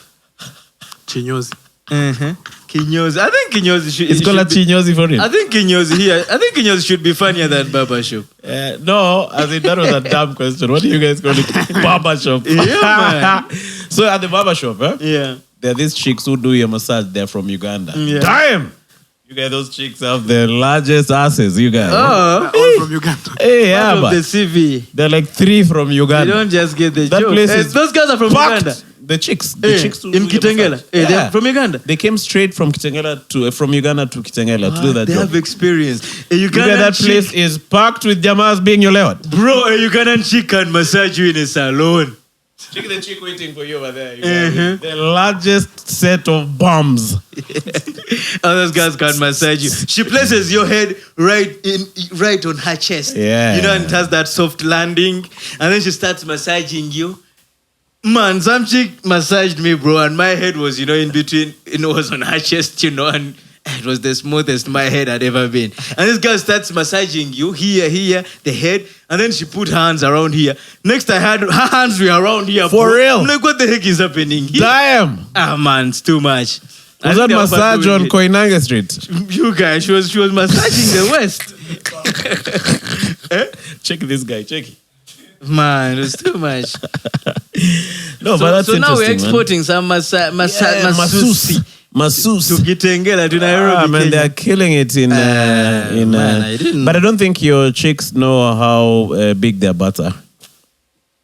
Chinyozi. Kinyozi. I think Kinyozi should... It's called a kinyozi for it. I think Kinyozi should be funnier than barber shop. No, I think that was a dumb question. What do you guys call it? Barber shop. Yeah, man. So at the barber shop, Yeah. there are these chicks who do your massage. They're from Uganda. Yeah. Damn! You guys, those chicks have the largest asses, you guys. Oh. All from Uganda. Hey, yeah, Out of but the CV. they're like 3 from You Uganda. don't just get the That joke. place is Those guys are from packed. Uganda. The chicks who In do your Kitengela. massage. They're from Uganda. They came straight from Kitengela from Uganda to Kitengela to do that They job. have experience. A You Ugandan get that place is packed with jamas being your lord. Bro, a Ugandan chick can massage you in a salon. Check the chick waiting for you over there. The largest set of bombs. All those guys can massage you. She places your head right on her chest. Yeah. You know, and it has that soft landing. And then she starts massaging you. Man, some chick massaged me, bro, and my head was, in between. It was on her chest, and it was the smoothest my head had ever been. And this girl starts massaging you here, the head, and then she put her hands around here. Next, I had her hands were around here. For bro. real? I'm like, what the heck is happening here? Damn. Ah, man, it's too much. Was that massage on Koinange Street? You guys, she was massaging the West. Check this guy, check it. Man, it was too much. No, but that's so now we're interesting, exporting some masusi. Masusi. To Kitengela, to Nairobi. Man, they're killing it in. Man, I didn't. But I don't think your chicks know how big their butts are.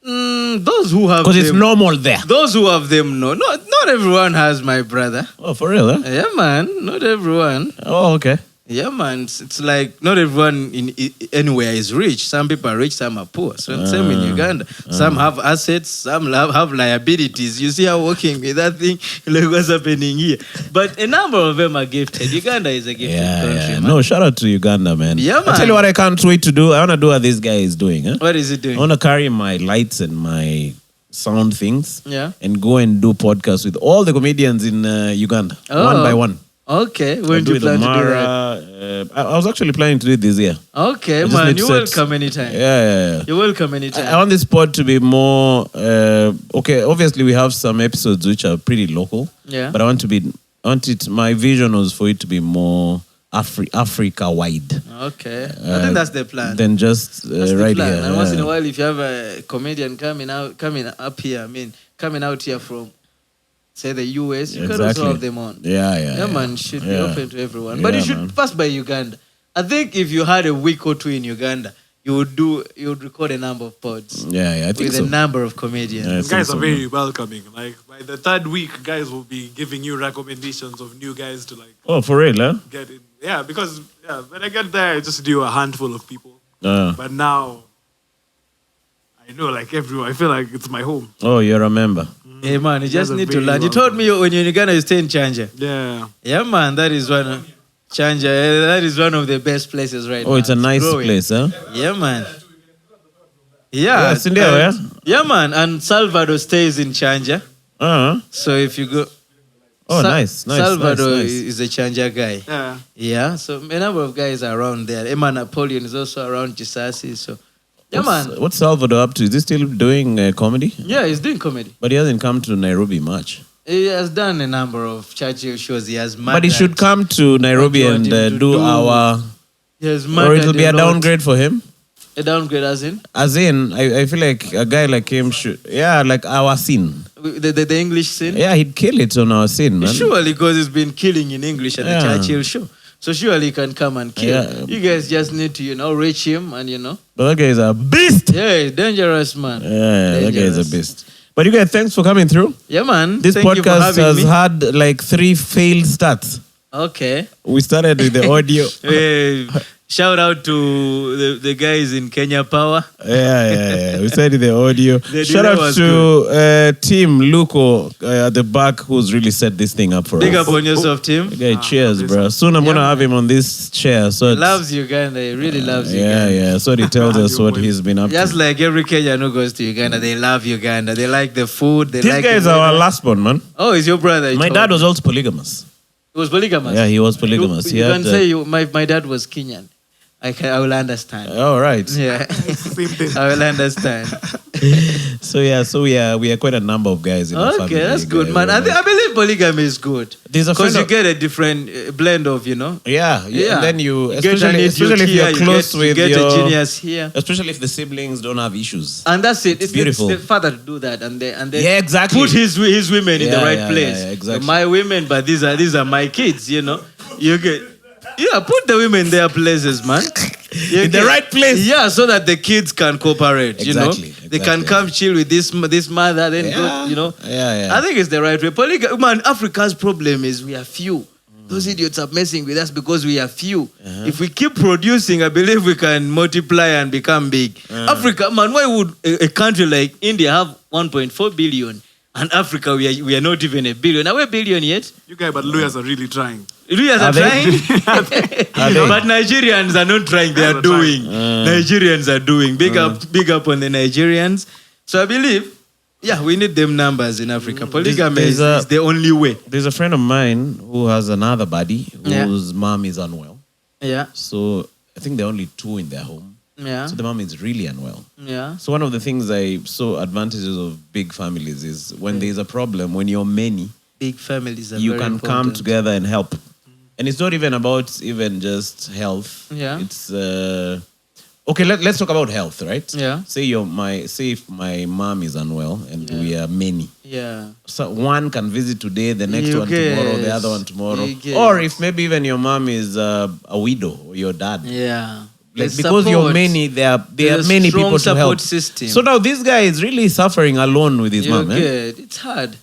Those who have Because it's normal there. Those who have them know. Not everyone has, my brother. Oh, for real, huh? Yeah, man. Not everyone. Oh, okay. Yeah, man. It's like not everyone anywhere is rich. Some people are rich, some are poor. So same in Uganda. Some have assets, some have liabilities. You see how working with that thing, like what's happening here. But a number of them are gifted. Uganda is a gifted country, man. No, shout out to Uganda, man. Yeah, man. I tell you what I can't wait to do. I want to do what this guy is doing. Huh? What is it doing? I want to carry my lights and my sound things and go and do podcasts with all the comedians in Uganda, one by one. Okay, when do you plan to do that? I was actually planning to do it this year. Okay, man, you're welcome anytime. Yeah. You're welcome anytime. I want this pod to be more, okay, obviously we have some episodes which are pretty local. Yeah. But my vision was for it to be more Africa-wide. Okay. I think that's the plan. Then just right plan. here. And once in a while, if you have a comedian coming up here, coming out here from, say, the US, you can also have them on. Yeah, man, should be open to everyone. But you should pass by Uganda. I think if you had a week or two in Uganda, you would record a number of pods. Yeah, I think with a number of comedians. Guys are very welcoming. Like by the third week, guys will be giving you recommendations of new guys to like. Oh, for real, huh? Get in. Yeah, because when I get there, I just knew a handful of people. But now, I know like everyone. I feel like it's my home. Oh, you're a member. Hey man, you just need to learn. You told me when you're in Uganda, you stay in Chanja. Yeah, man, that is one of Chanja. That is one of the best places right now. Oh, it's a nice place, huh? Yeah, man. Yeah, it's in there, yeah, man. And Salvador stays in Chanja. So if you go, nice. Salvador is a Chanja guy. Yeah. So a number of guys are around there. Emma Napoleon is also around Chisasi. So. Yeah, man. What's Salvador up to? Is he still doing comedy? Yeah, he's doing comedy. But he hasn't come to Nairobi much. He has done a number of Churchill shows. He has But he should come to Nairobi and do our... Or it will be a downgrade for him. A downgrade as in? As in, I feel like a guy like him should... Yeah, like our scene. The English scene? Yeah, he'd kill it on our scene, man. Surely, because he's been killing in English at the Churchill show. So surely he can come and kill. Yeah. You guys just need to, reach him and, But that guy is a beast. Yeah, he's dangerous, man. Yeah, that guy is a beast. But you guys, thanks for coming through. Yeah, man. This podcast has had like 3 failed starts. Okay. We started with the audio. Shout out to the guys in Kenya Power. Yeah. We started with the audio. Shout out to Team Luco at the back who's really set this thing up for us. Big up on yourself, Team. Okay, cheers, bro. Soon I'm going to have him on this chair. So he loves Uganda. He really loves Uganda. Yeah. So he tells us what he's been up to. Just like every Kenyan who goes to Uganda, they love Uganda. They like the food. This guy is our last one, man. Oh, he's your brother. My dad was also polygamous. He was polygamous? Yeah, he was polygamous. You can say my dad was Kenyan. I will understand. All right. Yeah. I will understand. So we are quite a number of guys in the family. Okay, that's good, man. I believe polygamy is good. Because you get a different blend of, Yeah. And then you, especially if you're close with your... You get a genius here. Especially if the siblings don't have issues. And that's it. It's beautiful. The father to do that. And then exactly. Put his women in the right place. Yeah, exactly. My women, but these are my kids, You get... Yeah, put the women in their places, man. In the right place. Yeah, so that the kids can cooperate, Exactly. They can come chill with this mother, then go, Yeah. I think it's the right way. Man, Africa's problem is we are few. Those idiots are messing with us because we are few. If we keep producing, I believe we can multiply and become big. Africa, man, why would a country like India have 1.4 billion. And Africa, we are not even a billion. Are we a billion yet? You guys, but lawyers are really trying. Lawyers are trying. But Nigerians are not trying. They are doing. Nigerians are doing. Big up on the Nigerians. So I believe, we need them numbers in Africa. Polygamy is the only way. There's a friend of mine who has another buddy whose mom is unwell. Yeah. So I think there are only 2 in their home. Yeah. So the mom is really unwell. Yeah. So one of the things I saw advantages of big families is when there's a problem, when you're many, big families are you very can important. come together and help. And it's not even about even just health. Yeah. It's okay. Let's talk about health, right? Yeah. Say if my mom is unwell and we are many. Yeah. So one can visit today, the next one tomorrow, the other one tomorrow. Or if maybe even your mom is a widow or your dad. Yeah. Like because you're many, there are many people to help. System. So now this guy is really suffering alone with his mom. It's hard.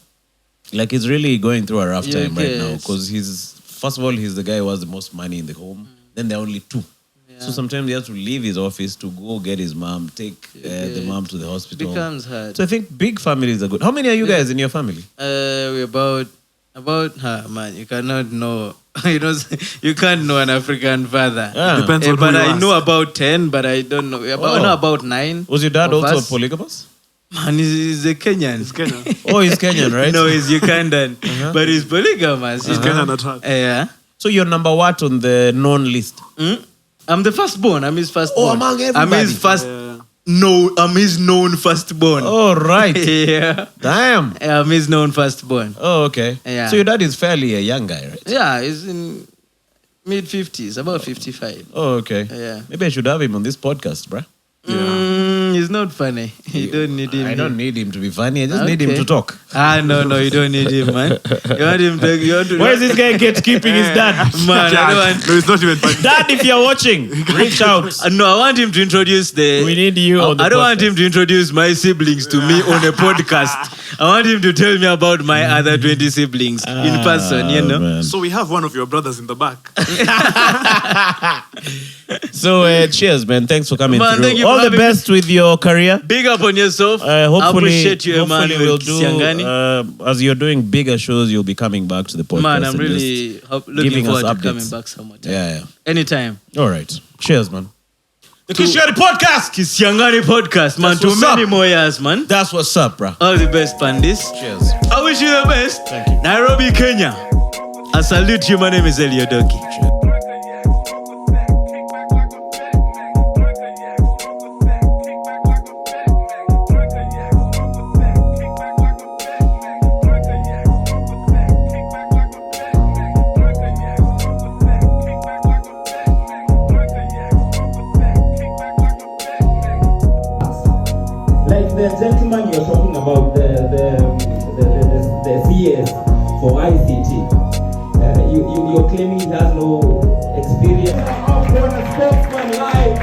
Like he's really going through a rough time right now because first of all, he's the guy who has the most money in the home. Then there are only 2. Yeah. So sometimes he has to leave his office to go get his mom, take the mom to the hospital. Becomes hard. So I think big families are good. How many are you guys in your family? We're about man, you cannot know. You can't know an African father. Depends on but who you I ask. know about 10, but I don't know. I know about 9. Was your dad also us. polygamous? Man, he's a Kenyan. It's Kenya. Oh, he's Kenyan, right? No, he's Ugandan. But he's polygamous. He's Kenyan at heart. Yeah. So you're number what on the known list? I'm the firstborn. I'm his firstborn. Oh, among everybody. I'm his I'm his known firstborn. Oh, right. Yeah. Damn. I'm his known firstborn. Oh, okay. Yeah. So your dad is fairly a young guy, right? Yeah, he's in mid-50s, about 55. Oh, okay. Yeah. Maybe I should have him on this podcast, bruh. He's not funny. You don't need him. I don't need him to be funny. I just need him to talk. No, you don't need him, man. You want him to... Why is this guy keeping his dad? Man, I don't want... No, it's not even funny. Dad, if you're watching, reach out. No, I want him to introduce We need you on the I don't want podcast. him to introduce my siblings to me on a podcast. I want him to tell me about my other 20 siblings in person, you know? Man. So we have one of your brothers in the back. So, cheers, man. Thanks for coming Man, through. thank you for All the having best with your career. Big up on yourself. I Hopefully, appreciate you, man. we'll do, as you're doing bigger shows, you'll be coming back to the podcast. Man, I'm and really just looking giving forward us to coming updates. back somewhere. Yeah. Anytime. All right. Cheers, man. The Kishari Podcast. Kisiangani podcast, man. That's Too what's many up. more years, man. That's what's up, bro. All the best, Pandis. Cheers. I wish you the best. Thank you. Nairobi, Kenya. I salute you. My name is Elly Odoki. Like the gentleman you're talking about, the CS for ICT, you're claiming he has no experience. I'm a spokesman live.